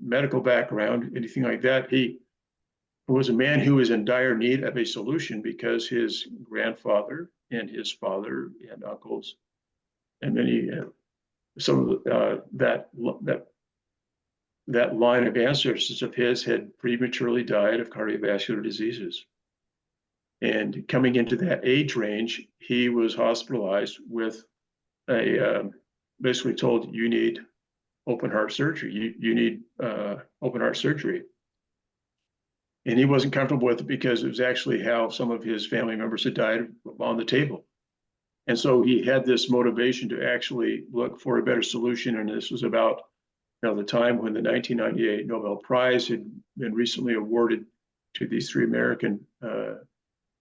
medical background, anything like that. He was a man who was in dire need of a solution because his grandfather and his father and uncles and many some of that line of ancestors of his had prematurely died of cardiovascular diseases. And coming into that age range, he was hospitalized with basically told, you need open heart surgery. You need open heart surgery. And he wasn't comfortable with it because it was actually how some of his family members had died on the table. And so he had this motivation to actually look for a better solution. And this was about the time when the 1998 Nobel Prize had been recently awarded to these 3 American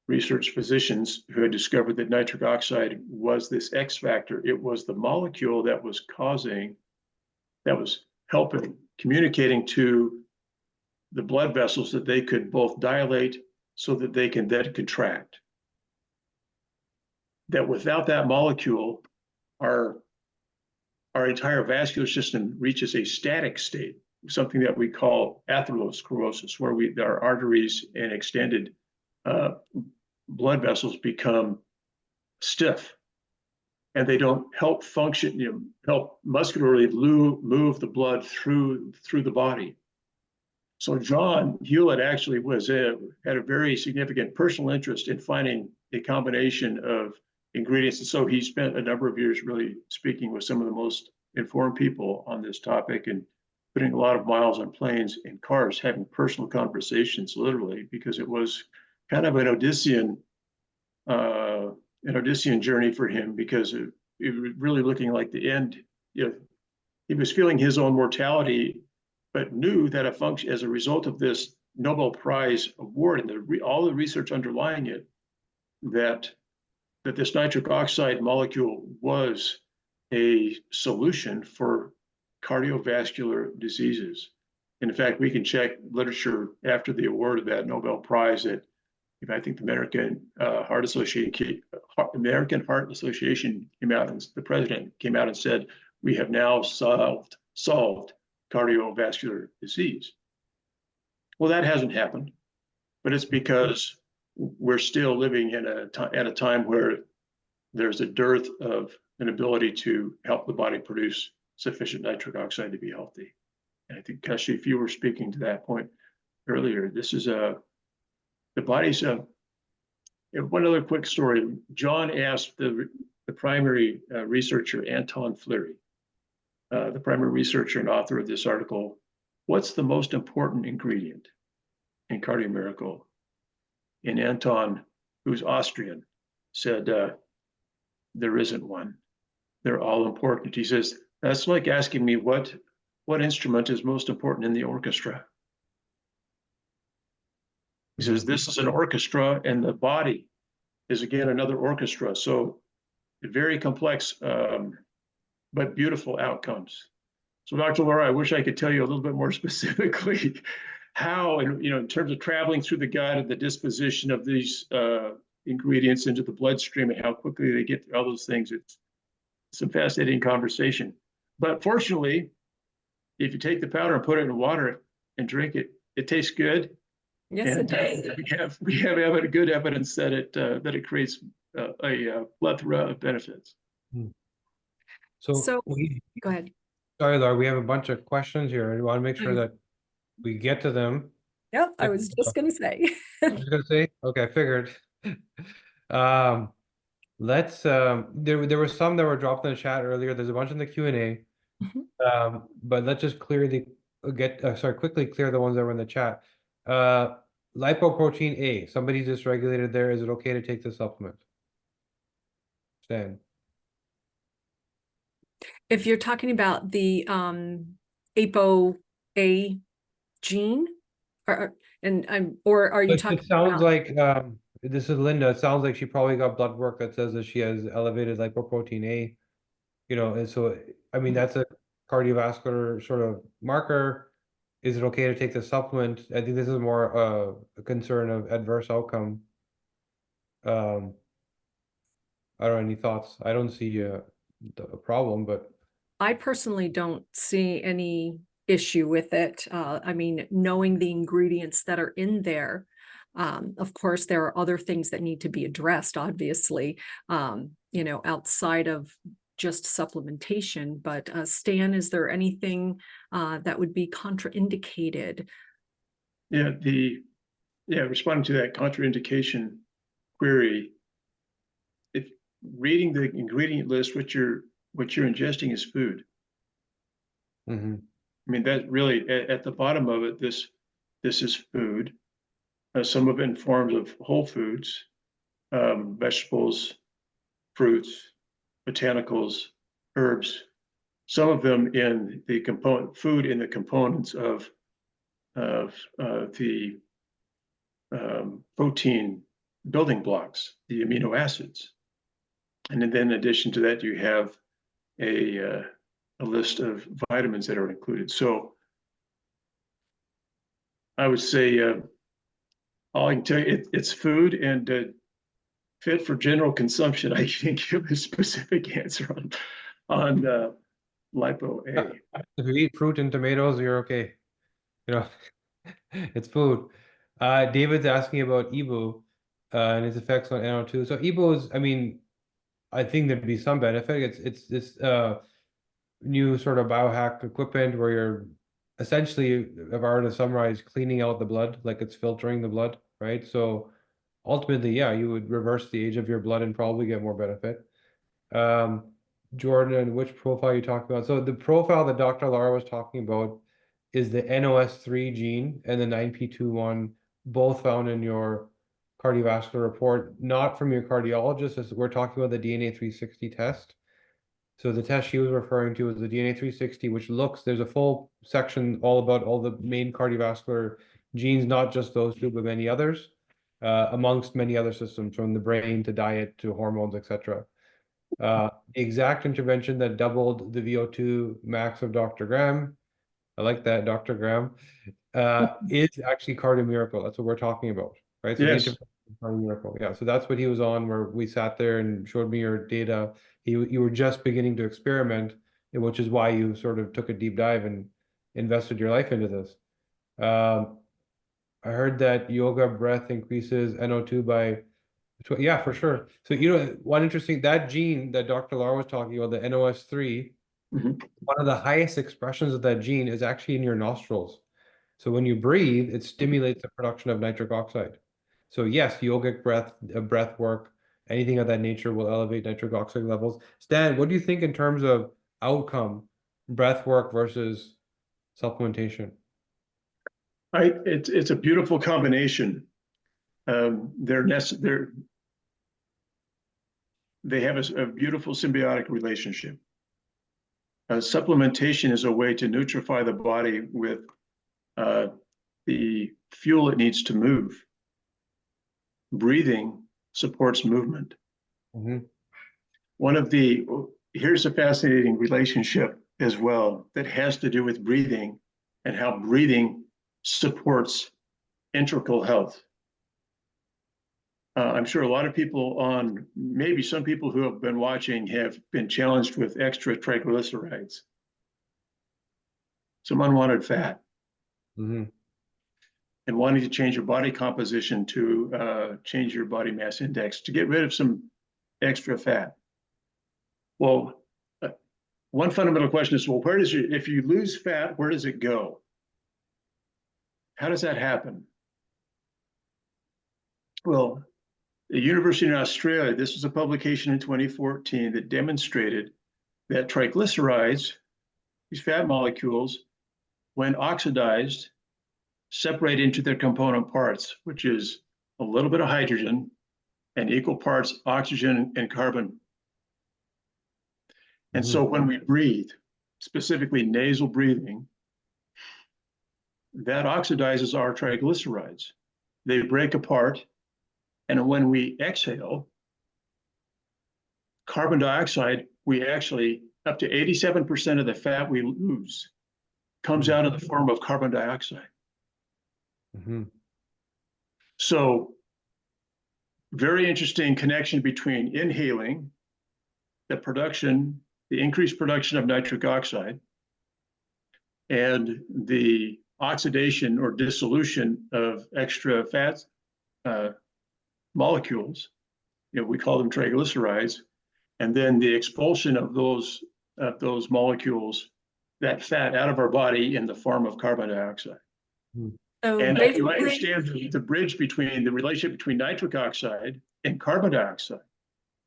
research physicians who had discovered that nitric oxide was this X factor. It was the molecule that was helping, communicating to the blood vessels that they could both dilate so that they can then contract. That without that molecule, our entire vascular system reaches a static state, something that we call atherosclerosis, where our arteries and extended blood vessels become stiff, and they don't help function, help muscularly move the blood through the body. So John Hewlett actually had a very significant personal interest in finding a combination of ingredients. And so he spent a number of years really speaking with some of the most informed people on this topic and putting a lot of miles on planes and cars, having personal conversations, literally, because it was kind of an Odyssean journey for him, because it was really looking like the end. He was feeling his own mortality, but knew that as a result of this Nobel Prize award and all the research underlying it, that this nitric oxide molecule was a solution for cardiovascular diseases. And in fact, we can check literature after the award of that Nobel Prize that I think the American Heart Association came out, and the president came out and said, we have now solved cardiovascular disease. Well, that hasn't happened, but it's because we're still living at a time where there's a dearth of an ability to help the body produce sufficient nitric oxide to be healthy. And I think, Kashi, if you were speaking to that point earlier, this is the body's one other quick story. John asked the primary researcher, Anton Fleury, the primary researcher and author of this article, what's the most important ingredient in Cardio Miracle? And Anton, who's Austrian, said, there isn't one. They're all important. He says, that's like asking me what instrument is most important in the orchestra. He says, this is an orchestra, and the body is, again, another orchestra. So very complex, but beautiful outcomes. So Dr. Laura, I wish I could tell you a little bit more specifically how, and in terms of traveling through the gut and the disposition of these ingredients into the bloodstream and how quickly they get through all those things. It's some fascinating conversation. But fortunately, if you take the powder and put it in water and drink it, it tastes good. Yes, and, it does. we have good evidence that it creates a plethora of benefits. So go ahead. Sorry, Laura, we have a bunch of questions here. We want to make sure that we get to them. Yep, I was just going to say. I was gonna say, okay, I figured. Let's there were some that were dropped in the chat earlier. There's a bunch in the Q&A. But let's just clear quickly clear the ones that were in the chat. Lipoprotein A, somebody dysregulated there. Is it okay to take the supplement? Stan. If you're talking about the ApoA gene, or are you talking It sounds about... like this is Linda. It sounds like she probably got blood work that says that she has elevated lipoprotein A, and so I mean that's a cardiovascular sort of marker. Is it okay to take the supplement? I think this is more a concern of adverse outcome. I don't know, any thoughts? I don't see a problem, but I personally don't see any issue with it. I mean, knowing the ingredients that are in there, of course, there are other things that need to be addressed, obviously, outside of just supplementation. But Stan, is there anything that would be contraindicated? Responding to that contraindication query, if reading the ingredient list, what you're ingesting is food. Mm-hmm. I mean, that really at the bottom of it, this is food. Some of it in forms of whole foods, vegetables, fruits, botanicals, herbs. Some of them in the food in the components of the protein building blocks, the amino acids. And then in addition to that, you have a list of vitamins that are included. So I would say all I can tell you, it's food and fit for general consumption. I can't give a specific answer on lipo A. If you eat fruit and tomatoes, you're okay. It's food. David's asking about EBO and its effects on NO2. So EBO is, I mean, I think there'd be some benefit. It's this new sort of biohack equipment where you're essentially, if I were to summarize, cleaning out the blood, like it's filtering the blood, right? So ultimately, yeah, you would reverse the age of your blood and probably get more benefit. Jordan, which profile are you talking about? So the profile that Dr. Lara was talking about is the NOS3 gene and the 9p21, both found in your cardiovascular report, not from your cardiologist. We're talking about the DNA 360 test. So the test she was referring to is the DNA 360, which there's a full section all about all the main cardiovascular genes, not just those two, but many others, amongst many other systems, from the brain to diet to hormones, etc. The exact intervention that doubled the VO2 max of Dr. Graham, I like that, Dr. Graham, is actually Cardio Miracle. That's what we're talking about, right? So yes. the Cardio Miracle, yeah. So that's what he was on, where we sat there and showed me your data. You were just beginning to experiment, which is why you sort of took a deep dive and invested your life into this. I heard that yoga breath increases NO2 by, yeah, for sure. So one interesting, that gene that Dr. Lar was talking about, the NOS3, Mhm. One of the highest expressions of that gene is actually in your nostrils. So when you breathe, it stimulates the production of nitric oxide. So yes, yogic breath work, anything of that nature will elevate nitric oxide levels. Stan, what do you think in terms of outcome, breath work versus supplementation? It's a beautiful combination. They have a beautiful symbiotic relationship. Supplementation is a way to nutrify the body with the fuel it needs to move. Breathing supports movement. Mhm. Here's a fascinating relationship as well that has to do with breathing and how breathing supports integral health. I'm sure a lot of people maybe some people who have been watching have been challenged with extra triglycerides, some unwanted fat, Mhm. and wanting to change your body composition to change your body mass index to get rid of some extra fat. Well, one fundamental question is, well, if you lose fat, where does it go? How does that happen? Well, the University of Australia, this was a publication in 2014 that demonstrated that triglycerides, these fat molecules, when oxidized, separate into their component parts, which is a little bit of hydrogen and equal parts oxygen and carbon. And so when we breathe, specifically nasal breathing, that oxidizes our triglycerides. They break apart. And when we exhale, carbon dioxide, we actually, up to 87% of the fat we lose comes out in the form of carbon dioxide. Mhm. So, very interesting connection between inhaling the increased production of nitric oxide, and the oxidation or dissolution of extra fat molecules. We call them triglycerides, and then the expulsion of those molecules, that fat, out of our body in the form of carbon dioxide. So And you basically, understand the bridge between the relationship between nitric oxide and carbon dioxide,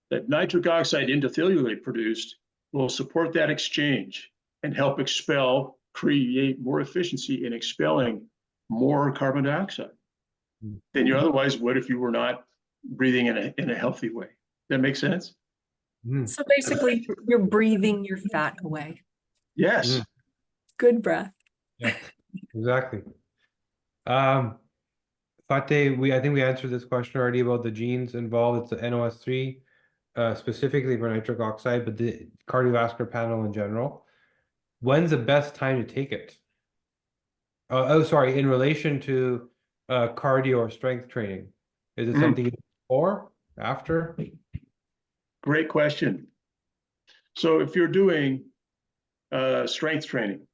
that nitric oxide endothelially produced will support that exchange and help create more efficiency in expelling more carbon dioxide than you otherwise would if you were not breathing in a healthy way. That makes sense? so basically you're breathing your fat away. Yes. Good breath. Yeah, exactly. Fateh, I think we answered this question already about the genes involved. It's the NOS3, specifically for nitric oxide, but the cardiovascular panel in general. When's the best time to take it? Sorry, in relation to cardio or strength training, is it something before, after? Great question. So if you're doing strength training,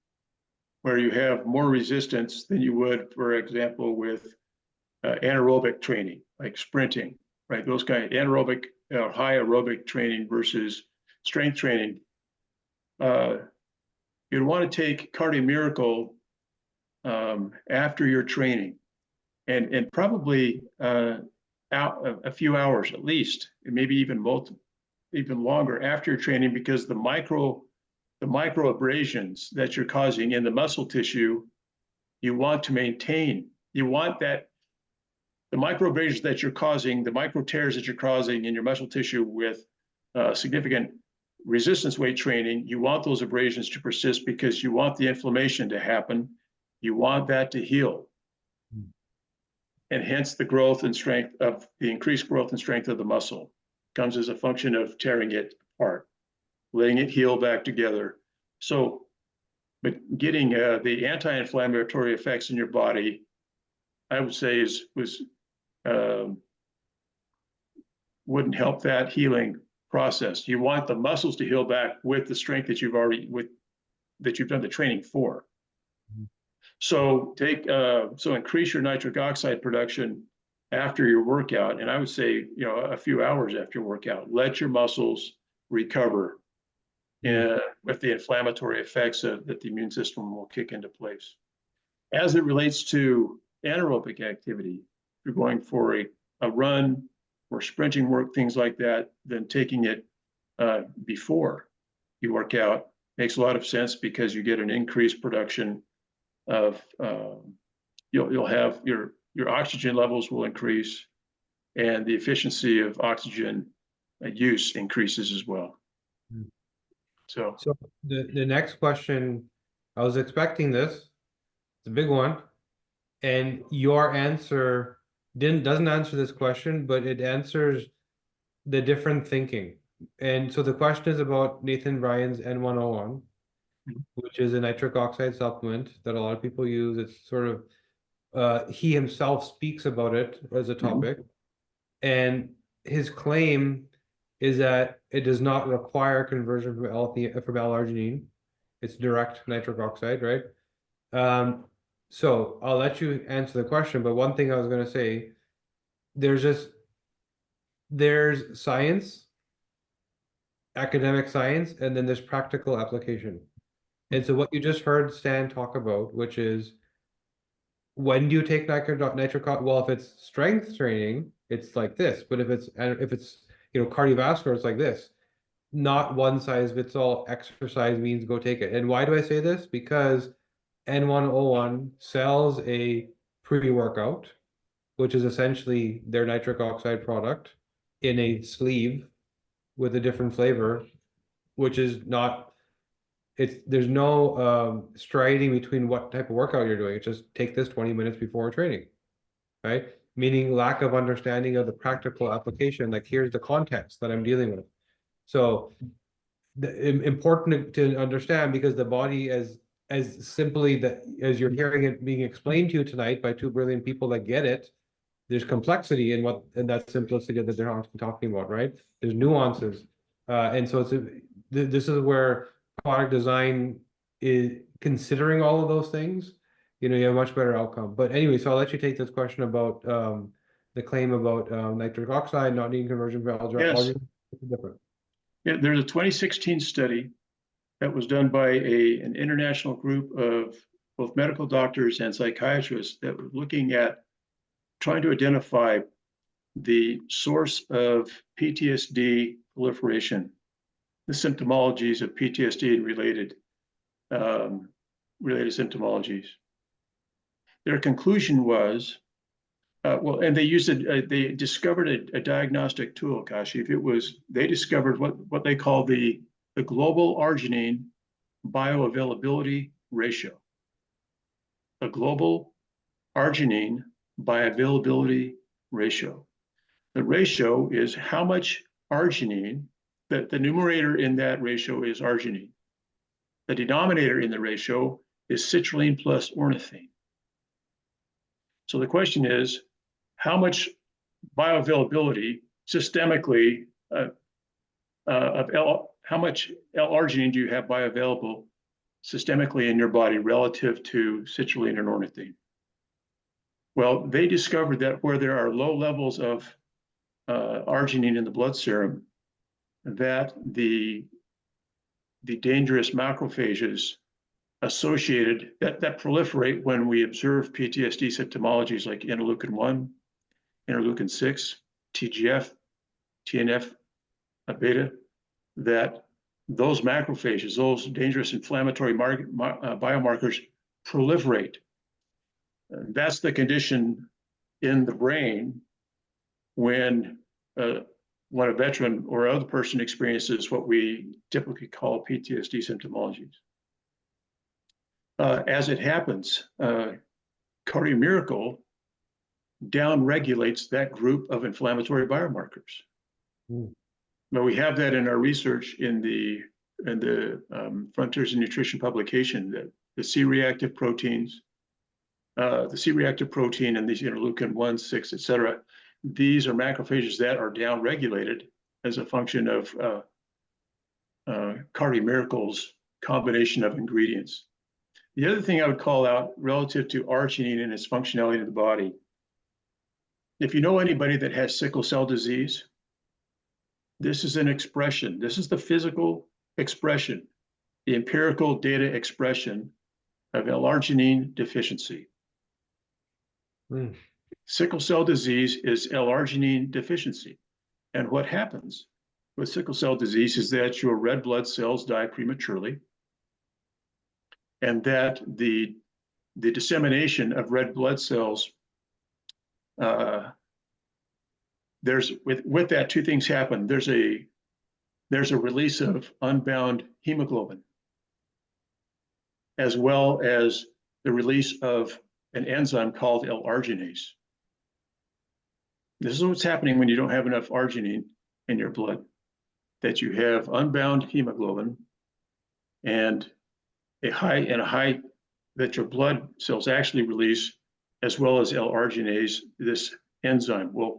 where you have more resistance than you would, for example, with anaerobic training, like sprinting, right? Those kind of anaerobic, high aerobic training versus strength training. You'd want to take Cardio Miracle after your training, and probably out a few hours at least, and maybe even longer after your training, because the micro abrasions that you're causing in the muscle tissue, you want to maintain. You want that the micro abrasions that you're causing, the micro tears that you're causing in your muscle tissue with significant resistance weight training, you want those abrasions to persist because you want the inflammation to happen. You want that to heal. And hence the growth and strength of the increased growth and strength of the muscle comes as a function of tearing it apart, letting it heal back together. So, but getting the anti-inflammatory effects in your body, I would say wouldn't help that healing process. You want the muscles to heal back with the strength that you've done the training for. So increase your nitric oxide production after your workout, and I would say a few hours after your workout. Let your muscles recover. with the inflammatory effects that the immune system will kick into place. As it relates to anaerobic activity, if you're going for a run or sprinting work, things like that, then taking it before you work out makes a lot of sense, because you get an increased production of you'll have your oxygen levels will increase, and the efficiency of oxygen use increases as well. So the next question, I was expecting this. It's a big one, and your answer doesn't answer this question, but it answers the different thinking. And so the question is about Nathan Bryan's N101, which is a nitric oxide supplement that a lot of people use. It's sort of he himself speaks about it as a topic, and his claim is that it does not require conversion from L-arginine. It's direct nitric oxide, right? So I'll let you answer the question, but one thing I was going to say, there's science, academic science, and then there's practical application. And so what you just heard Stan talk about, which is, when do you take nitric oxide? Well, if it's strength training, it's like this. But if it's cardiovascular, it's like this. Not one size fits all. Exercise means go take it. And why do I say this? Because N101 sells a pre-workout, which is essentially their nitric oxide product in a sleeve with a different flavor, which is not. There's no striding between what type of workout you're doing. It's just take this 20 minutes before training, right? Meaning lack of understanding of the practical application. Like, here's the context that I'm dealing with. So important to understand, because the body, as simply as you're hearing it being explained to you tonight by two brilliant people that get it, there's complexity in that simplicity that they're talking about, right? There's nuances, and so this is where product design is considering all of those things. You have a much better outcome. But anyway, so I'll let you take this question about the claim about nitric oxide not needing conversion for L-arginine. Different. Yeah, there's a 2016 study that was done by an international group of both medical doctors and psychiatrists that were looking at trying to identify the source of PTSD proliferation, the symptomologies of PTSD and related symptomologies. Their conclusion was, and they discovered a diagnostic tool, Kashi. They discovered what they call the global arginine bioavailability ratio. The global arginine bioavailability ratio. The ratio is how much arginine, the numerator in that ratio is arginine. The denominator in the ratio is citrulline plus ornithine. So the question is, how much bioavailability systemically how much L-arginine do you have bioavailable systemically in your body relative to citrulline and ornithine? Well, they discovered that where there are low levels of arginine in the blood serum, that the dangerous macrophages associated that proliferate when we observe PTSD symptomologies like interleukin 1, interleukin 6, TGF, TNF beta, that those macrophages, those dangerous inflammatory biomarkers proliferate. That's the condition in the brain when a veteran or other person experiences what we typically call PTSD symptomologies. As it happens, Cardiomiracle downregulates that group of inflammatory biomarkers. But we have that in our research in the Frontiers in Nutrition publication, the C-reactive proteins, the C-reactive protein and these interleukin 1, 6, et cetera. These are macrophages that are downregulated as a function of Cardiomiracle's combination of ingredients. The other thing I would call out relative to arginine and its functionality in the body, if you know anybody that has sickle cell disease, this is an expression. This is the physical expression, the empirical data expression of L-arginine deficiency. Mm. Sickle cell disease is L-arginine deficiency. And what happens with sickle cell disease is that your red blood cells die prematurely, and that the dissemination of red blood cells, there's with that, two things happen. There's a release of unbound hemoglobin, as well as the release of an enzyme called L-arginase. This is what's happening when you don't have enough arginine in your blood, that you have unbound hemoglobin and a high that your blood cells actually release, as well as L-arginase, this enzyme. Well,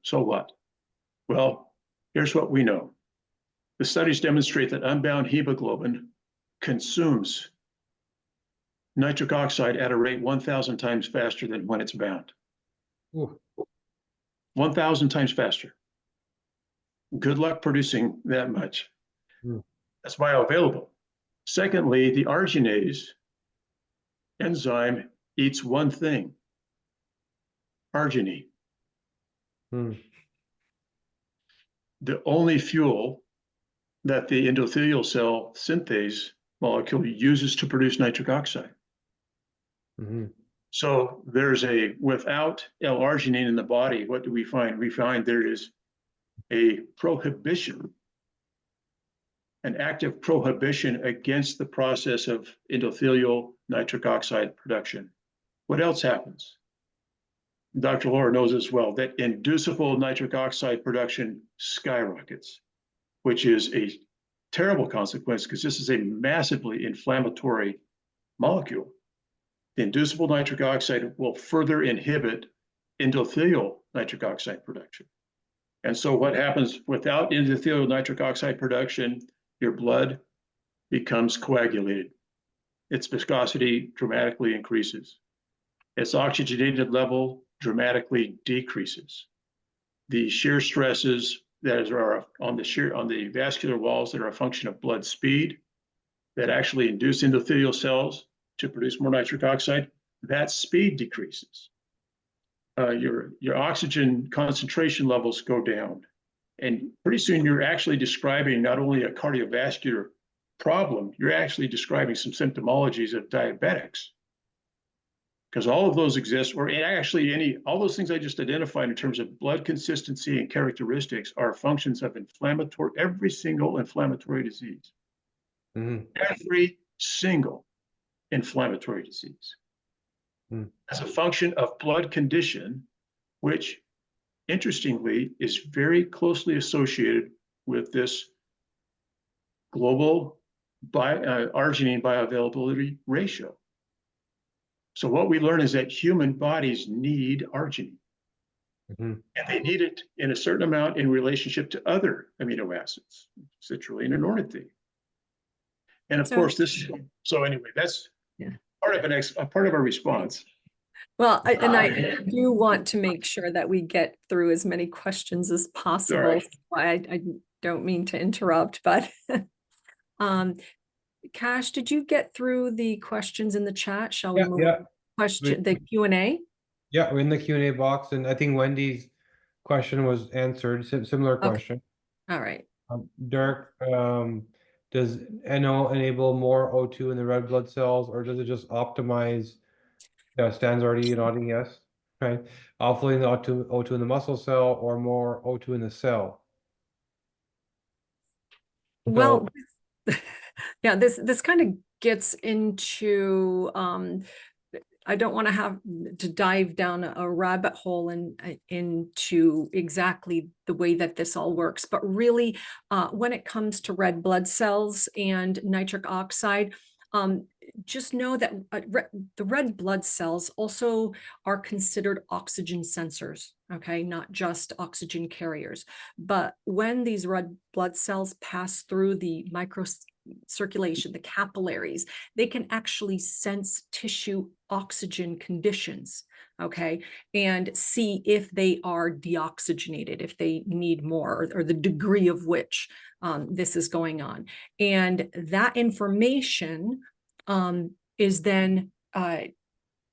so what? Well, here's what we know. The studies demonstrate that unbound hemoglobin consumes nitric oxide at a rate 1,000 times faster than when it's bound. Ooh. 1,000 times faster. Good luck producing that much. That's bioavailable. Secondly, the arginase enzyme eats one thing, arginine. The only fuel that the endothelial cell synthase molecule uses to produce nitric oxide. So without L-arginine in the body, what do we find? We find there is a prohibition, an active prohibition against the process of endothelial nitric oxide production. What else happens? Dr. Laura knows as well that inducible nitric oxide production skyrockets, which is a terrible consequence because this is a massively inflammatory molecule. The inducible nitric oxide will further inhibit endothelial nitric oxide production. And so what happens without endothelial nitric oxide production, your blood becomes coagulated. Its viscosity dramatically increases. Its oxygenated level dramatically decreases. The shear stresses that are on the vascular walls that are a function of blood speed, that actually induce endothelial cells to produce more nitric oxide, that speed decreases. Your oxygen concentration levels go down. And pretty soon you're actually describing not only a cardiovascular problem, you're actually describing some symptomologies of diabetics. Because all of those exist, or actually all those things I just identified in terms of blood consistency and characteristics are functions of every single inflammatory disease. Every single inflammatory disease. As a function of blood condition, which interestingly is very closely associated with this global arginine bioavailability ratio. So what we learn is that human bodies need arginine. And they need it in a certain amount in relationship to other amino acids, citrulline and ornithine. And of course, so anyway, that's part of our response. Well, I do want to make sure that we get through as many questions as possible. I don't mean to interrupt, but Cash, did you get through the questions in the chat? Shall we move the Q&A? Yeah, we're in the Q&A box, and I think Wendy's question was answered. Similar question. All right. Dirk, does NO enable more O2 in the red blood cells, or does it just optimize? Stan's already nodding yes. Right. Offloading the O2 in the muscle cell or more O2 in the cell. Well, yeah, this kind of gets into I don't want to have to dive down a rabbit hole into exactly the way that this all works, but really when it comes to red blood cells and nitric oxide, just know that the red blood cells also are considered oxygen sensors, okay, not just oxygen carriers. But when these red blood cells pass through the circulation, the capillaries, they can actually sense tissue oxygen conditions, okay, and see if they are deoxygenated, if they need more, or the degree of which this is going on. And that information is then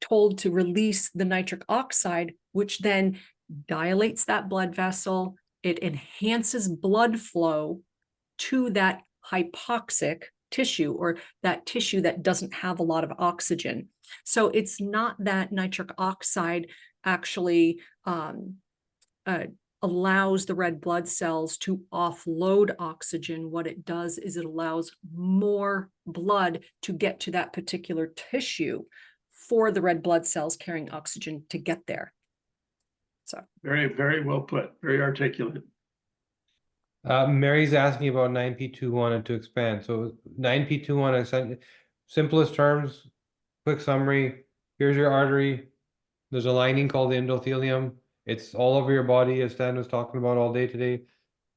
told to release the nitric oxide, which then dilates that blood vessel. It enhances blood flow to that hypoxic tissue, or that tissue that doesn't have a lot of oxygen. So it's not that nitric oxide actually allows the red blood cells to offload oxygen. What it does is it allows more blood to get to that particular tissue for the red blood cells carrying oxygen to get there. So Very, very well put, very articulate. Mary's asking about 9p21 and to expand. So 9p21, simplest terms, quick summary. Here's your artery. There's a lining called the endothelium. It's all over your body, as Stan was talking about all day today.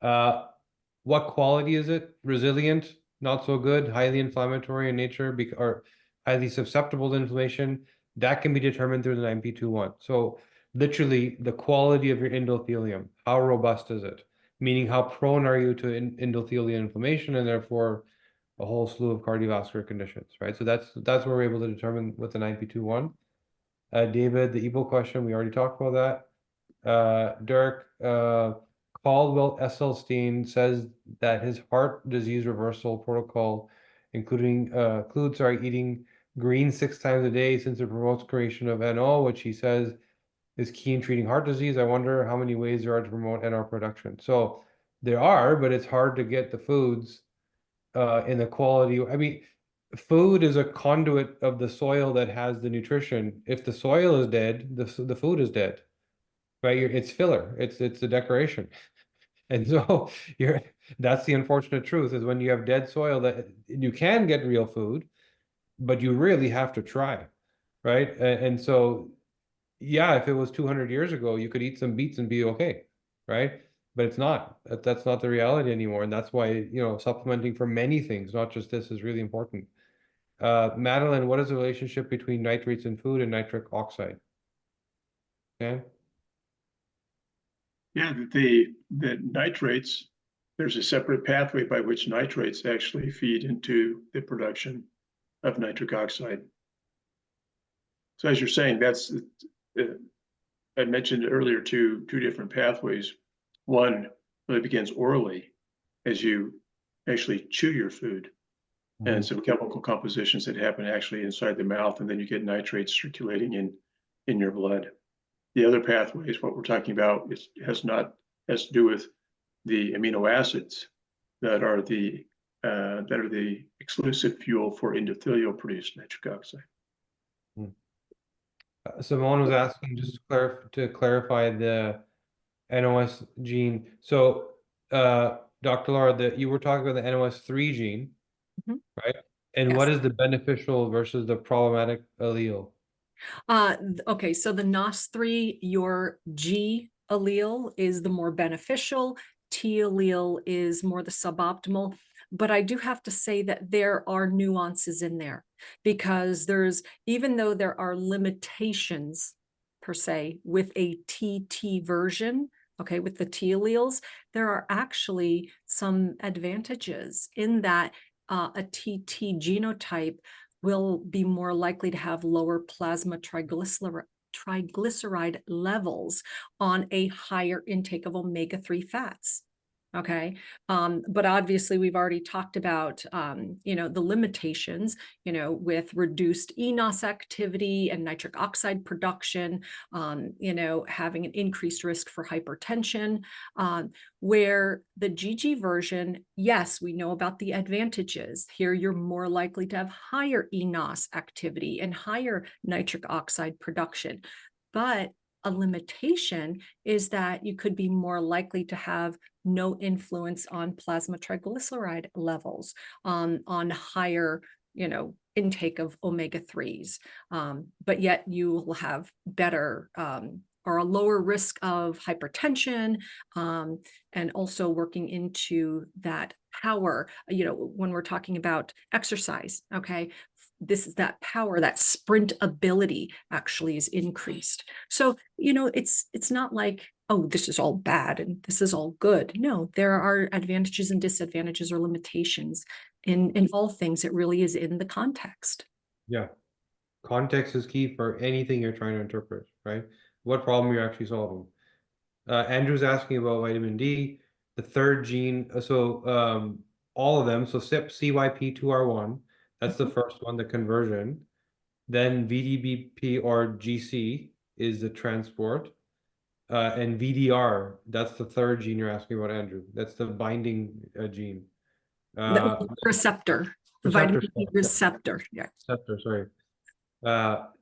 What quality is it? Resilient, not so good, highly inflammatory in nature, or highly susceptible to inflammation. That can be determined through the 9p21. So literally the quality of your endothelium, how robust is it? Meaning how prone are you to endothelial inflammation, and therefore a whole slew of cardiovascular conditions, right? So that's what we're able to determine with the 9p21. David, the EBO question, we already talked about that. Dirk, Caldwell Esselstyn says that his heart disease reversal protocol includes eating green 6 times a day, since it promotes creation of NO, which he says is key in treating heart disease. I wonder how many ways there are to promote NR production. So there are, but it's hard to get the foods in the quality. I mean, food is a conduit of the soil that has the nutrition. If the soil is dead, the food is dead, right? It's filler. It's a decoration. And so that's the unfortunate truth, is when you have dead soil, that you can get real food, but you really have to try, right? And so, yeah, if it was 200 years ago, you could eat some beets and be okay, right? But it's not. That's not the reality anymore. And that's why, supplementing for many things, not just this, is really important. Madeline, what is the relationship between nitrates in food and nitric oxide? Okay. Yeah, the nitrates, there's a separate pathway by which nitrates actually feed into the production of nitric oxide. So as you're saying, that's, I mentioned earlier two different pathways. One really begins orally as you actually chew your food, and some chemical compositions that happen actually inside the mouth, and then you get nitrates circulating in your blood. The other pathway is what we're talking about. Has to do with the amino acids that are the exclusive fuel for endothelial produced nitric oxide. Simone was asking just to clarify the NOS gene. So, Dr. Laura, you were talking about the NOS3 gene, right? And Yes. what is the beneficial versus the problematic allele? Okay, so the NOS3, your G allele is the more beneficial, T allele is more the suboptimal. But I do have to say that there are nuances in there, because even though there are limitations per se with a TT version, okay, with the T alleles, there are actually some advantages in that a TT genotype will be more likely to have lower plasma triglyceride levels on a higher intake of omega-3 fats. Okay. But obviously we've already talked about, the limitations, with reduced eNOS activity and nitric oxide production, having an increased risk for hypertension, where the GG version, yes, we know about the advantages. Here, you're more likely to have higher eNOS activity and higher nitric oxide production. But a limitation is that you could be more likely to have no influence on plasma triglyceride levels, on higher, intake of omega-3s, but yet you will have better a lower risk of hypertension, and also working into that power, when we're talking about exercise, okay, this is that power, that sprint ability actually is increased. So, it's not like, oh, this is all bad and this is all good. No, there are advantages and disadvantages or limitations in all things. It really is in the context. Yeah. Context is key for anything you're trying to interpret, right? What problem you're actually solving. Andrew's asking about vitamin D, the third gene. All of them. So CYP2R1, that's the first one, the conversion. Then VDBP or GC is the transport. And VDR, that's the third gene you're asking about, Andrew. That's the binding gene. Receptor. The Receptor, vitamin D receptor. Yeah. receptor, sorry.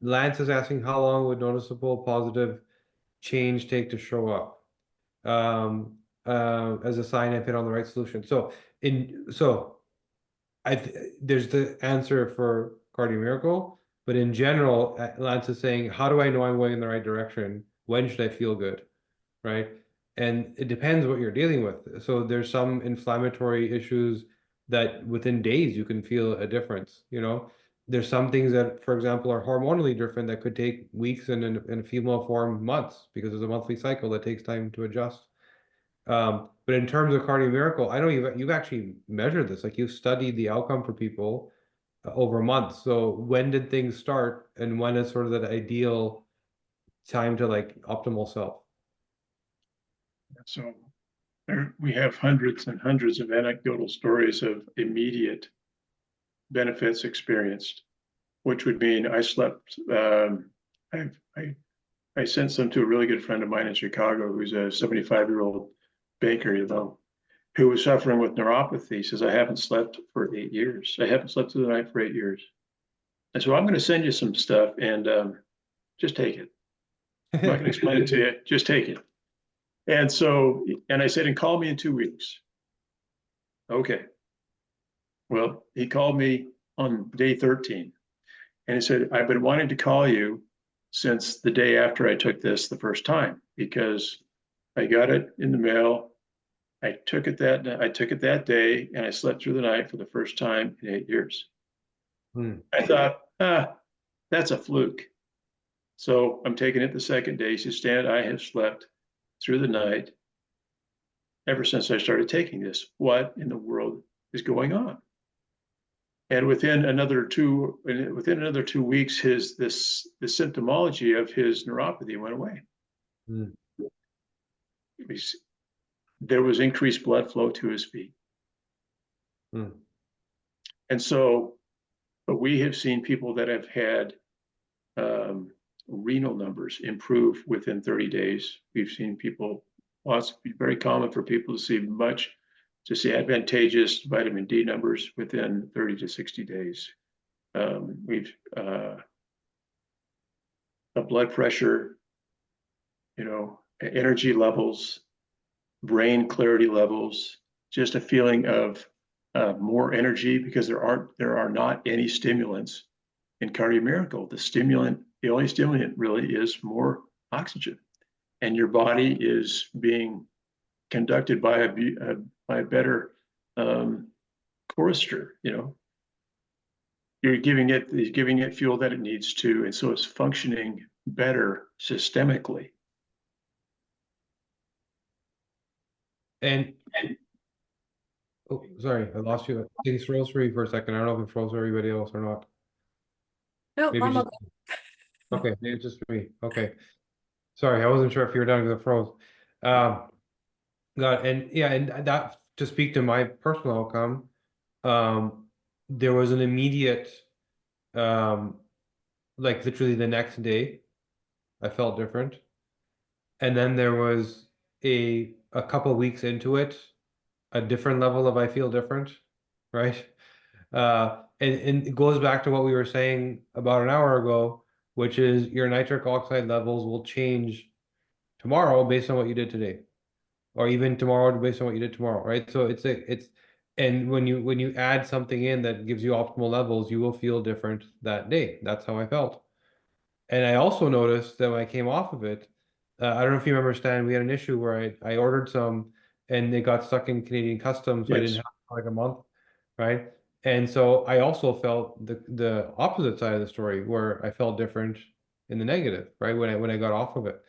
Lance is asking, how long would noticeable positive change take to show up? As a sign I've hit on the right solution. There's the answer for Cardio Miracle, but in general, Lance is saying, how do I know I'm going in the right direction? When should I feel good? Right? And it depends what you're dealing with. So there's some inflammatory issues that within days you can feel a difference, There's some things that, for example, are hormonally different that could take weeks, and in a female form, months, because there's a monthly cycle that takes time to adjust. But in terms of Cardio Miracle, I know you've actually measured this, like you've studied the outcome for people over months. So when did things start, and when is sort of that ideal time to like optimal self? So we have hundreds and hundreds of anecdotal stories of immediate benefits experienced, which would mean I slept. I sent some to a really good friend of mine in Chicago, who's a 75-year-old baker, who was suffering with neuropathy. He says, I haven't slept for 8 years. I haven't slept through the night for 8 years. And so I'm going to send you some stuff, and just take it. I'm not going to explain it to you. Just take it. And I said, and call me in 2 weeks. Okay. Well, he called me on day 13, and he said, I've been wanting to call you since the day after I took this the first time, because I got it in the mail. I took it that day, and I slept through the night for the first time in 8 years. I thought, that's a fluke. So I'm taking it the second day. He said, Stan, I have slept through the night ever since I started taking this. What in the world is going on? And within another 2 weeks, the symptomology of his neuropathy went away. There was increased blood flow to his feet. And so, but we have seen people that have had renal numbers improve within 30 days. We've seen people, it's very common for people to see advantageous vitamin D numbers within 30 to 60 days. We've a blood pressure, energy levels, brain clarity levels, just a feeling of more energy, because there are not any stimulants in Cardio Miracle. The only stimulant really is more oxygen, and your body is being conducted by a better chorister. You're giving it fuel that it needs to, and so it's functioning better systemically. And oh, sorry, I lost you. Things froze for you for a second. I don't know if it froze for everybody else or not. No, Maybe I'm just, okay, maybe it's just me. Okay. Sorry, I wasn't sure if you were done because it froze. And that, to speak to my personal outcome, there was an immediate, like literally the next day, I felt different. And then there was a couple weeks into it, a different level of I feel different, right? And it goes back to what we were saying about an hour ago, which is your nitric oxide levels will change tomorrow based on what you did today, or even tomorrow based on what you did tomorrow, right? So and when you add something in that gives you optimal levels, you will feel different that day. That's how I felt. And I also noticed that when I came off of it, I don't know if you remember, Stan, we had an issue where I ordered some and they got stuck in Canadian customs, so I didn't Yes. have it for like a month, right? And so I also felt the opposite side of the story where I felt different in the negative, right? When I got off of it.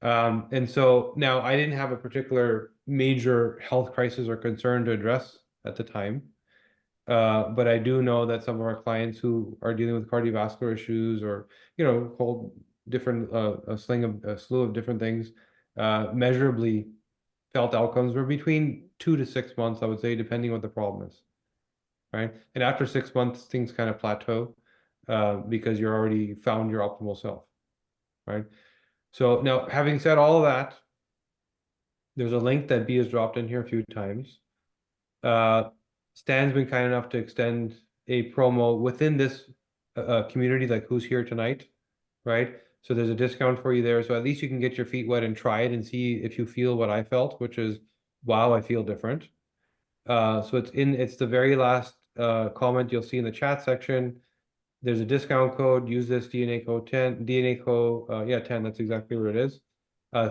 And so now I didn't have a particular major health crisis or concern to address at the time. But I do know that some of our clients who are dealing with cardiovascular issues or, whole different, a slew of different things, measurably felt outcomes were between 2 to 6 months, I would say, depending what the problem is, right? And after 6 months, things kind of plateau, because you're already found your optimal self, right? So now, having said all of that, there's a link that B has dropped in here a few times. Stan's been kind enough to extend a promo within this community, like who's here tonight, right? So there's a discount for you there. So at least you can get your feet wet and try it and see if you feel what I felt, which is, wow, I feel different. So it's the very last comment you'll see in the chat section. There's a discount code. Use this DNA code 10, DNA code, yeah, 10, that's exactly what it is,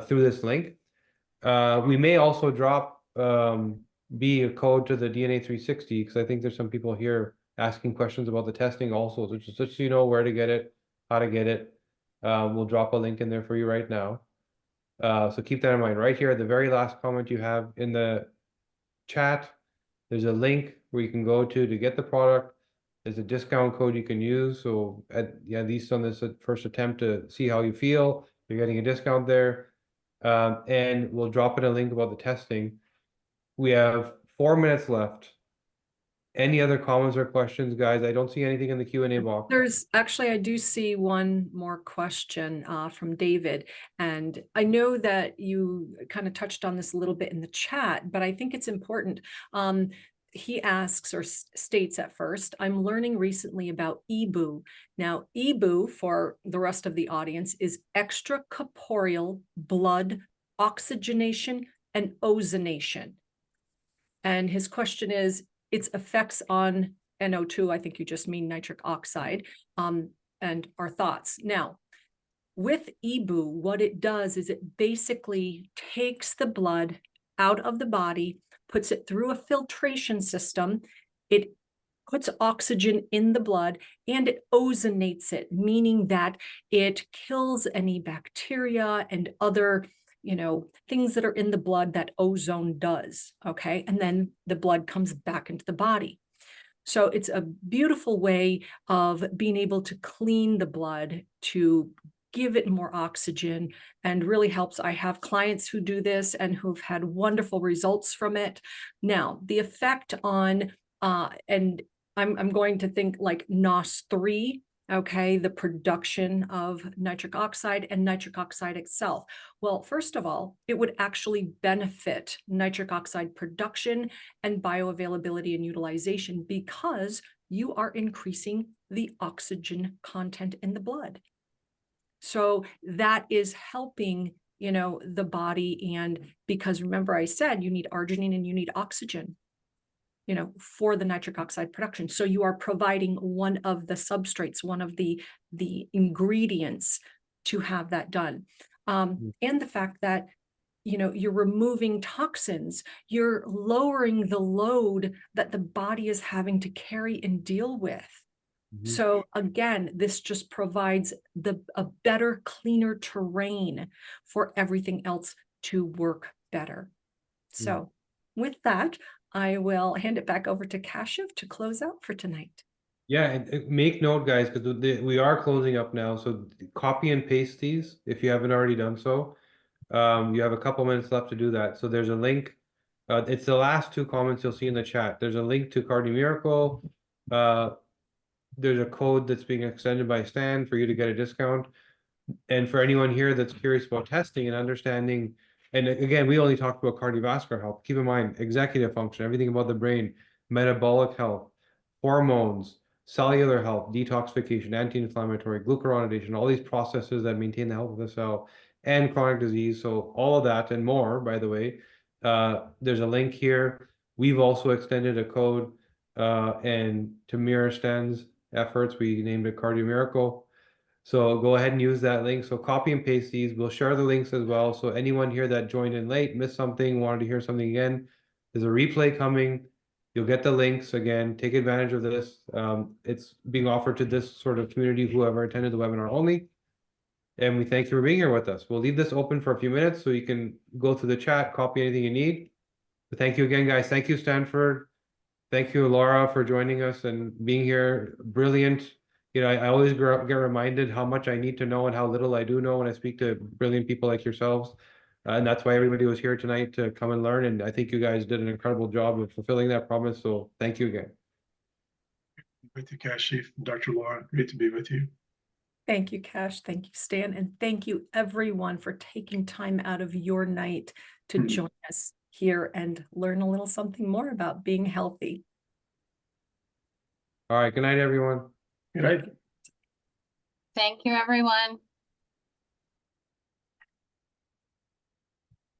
through this link. We may also drop B a code to the DNA 360 because I think there's some people here asking questions about the testing also. So just so you know where to get it, how to get it. We'll drop a link in there for you right now. So keep that in mind. Right here at the very last comment you have in the chat, there's a link where you can go to get the product. There's a discount code you can use. So at least on this first attempt to see how you feel, you're getting a discount there. And we'll drop in a link about the testing. We have 4 minutes left. Any other comments or questions, guys? I don't see anything in the Q&A box. There's actually, I do see one more question from David. And I know that you kind of touched on this a little bit in the chat, but I think it's important. He asks or states at first, I'm learning recently about EBOO. Now, EBOO, for the rest of the audience, is extracorporeal blood oxygenation and ozonation. And his question is, its effects on NO2, I think you just mean nitric oxide, and our thoughts. Now, with EBOO, what it does is it basically takes the blood out of the body, puts it through a filtration system. It puts oxygen in the blood and it ozonates it, meaning that it kills any bacteria and other things that are in the blood that ozone does, okay? And then the blood comes back into the body. So it's a beautiful way of being able to clean the blood, to give it more oxygen, and really helps. I have clients who do this and who've had wonderful results from it. Now, the effect on, and I'm going to think like NOS3, okay, the production of nitric oxide and nitric oxide itself. Well, first of all, it would actually benefit nitric oxide production and bioavailability and utilization because you are increasing the oxygen content in the blood. So that is helping, the body. And because remember I said you need arginine and you need oxygen, for the nitric oxide production. So you are providing one of the substrates, one of the ingredients to have that done. And the fact that, you're removing toxins, you're lowering the load that the body is having to carry and deal with. So again, this just provides a better, cleaner terrain for everything else to work better. So with that, I will hand it back over to Kashiv to close out for tonight. Yeah, and make note, guys, because we are closing up now. So copy and paste these if you haven't already done so. You have a couple minutes left to do that. So there's a link. It's the last 2 comments you'll see in the chat. There's a link to Cardi Miracle. There's a code that's being extended by Stan for you to get a discount. And for anyone here that's curious about testing and understanding, and again, we only talked about cardiovascular health. Keep in mind, executive function, everything about the brain, metabolic health, hormones, cellular health, detoxification, anti-inflammatory, glucuronidation, all these processes that maintain the health of the cell, and chronic disease. So all of that and more, by the way, there's a link here. We've also extended a code, and to mirror Stan's efforts, we named it Cardio Miracle. So go ahead and use that link. So copy and paste these. We'll share the links as well. So anyone here that joined in late, missed something, wanted to hear something again, there's a replay coming. You'll get the links again. Take advantage of this. It's being offered to this sort of community, whoever attended the webinar only. And we thank you for being here with us. We'll leave this open for a few minutes so you can go through the chat, copy anything you need. But thank you again, guys. Thank you, Stanford. Thank you, Laura, for joining us and being here. Brilliant. You know, I always get reminded how much I need to know and how little I do know when I speak to brilliant people like yourselves. And that's why everybody was here tonight to come and learn. And I think you guys did an incredible job of fulfilling that promise. So thank you again. With you, Kashi, Dr. Laura, great to be with you. Thank you, Cash. Thank you, Stan. And thank you, everyone, for taking time out of your night to join us here and learn a little something more about being healthy. All right. Good night, everyone. Good night. Thank you, everyone.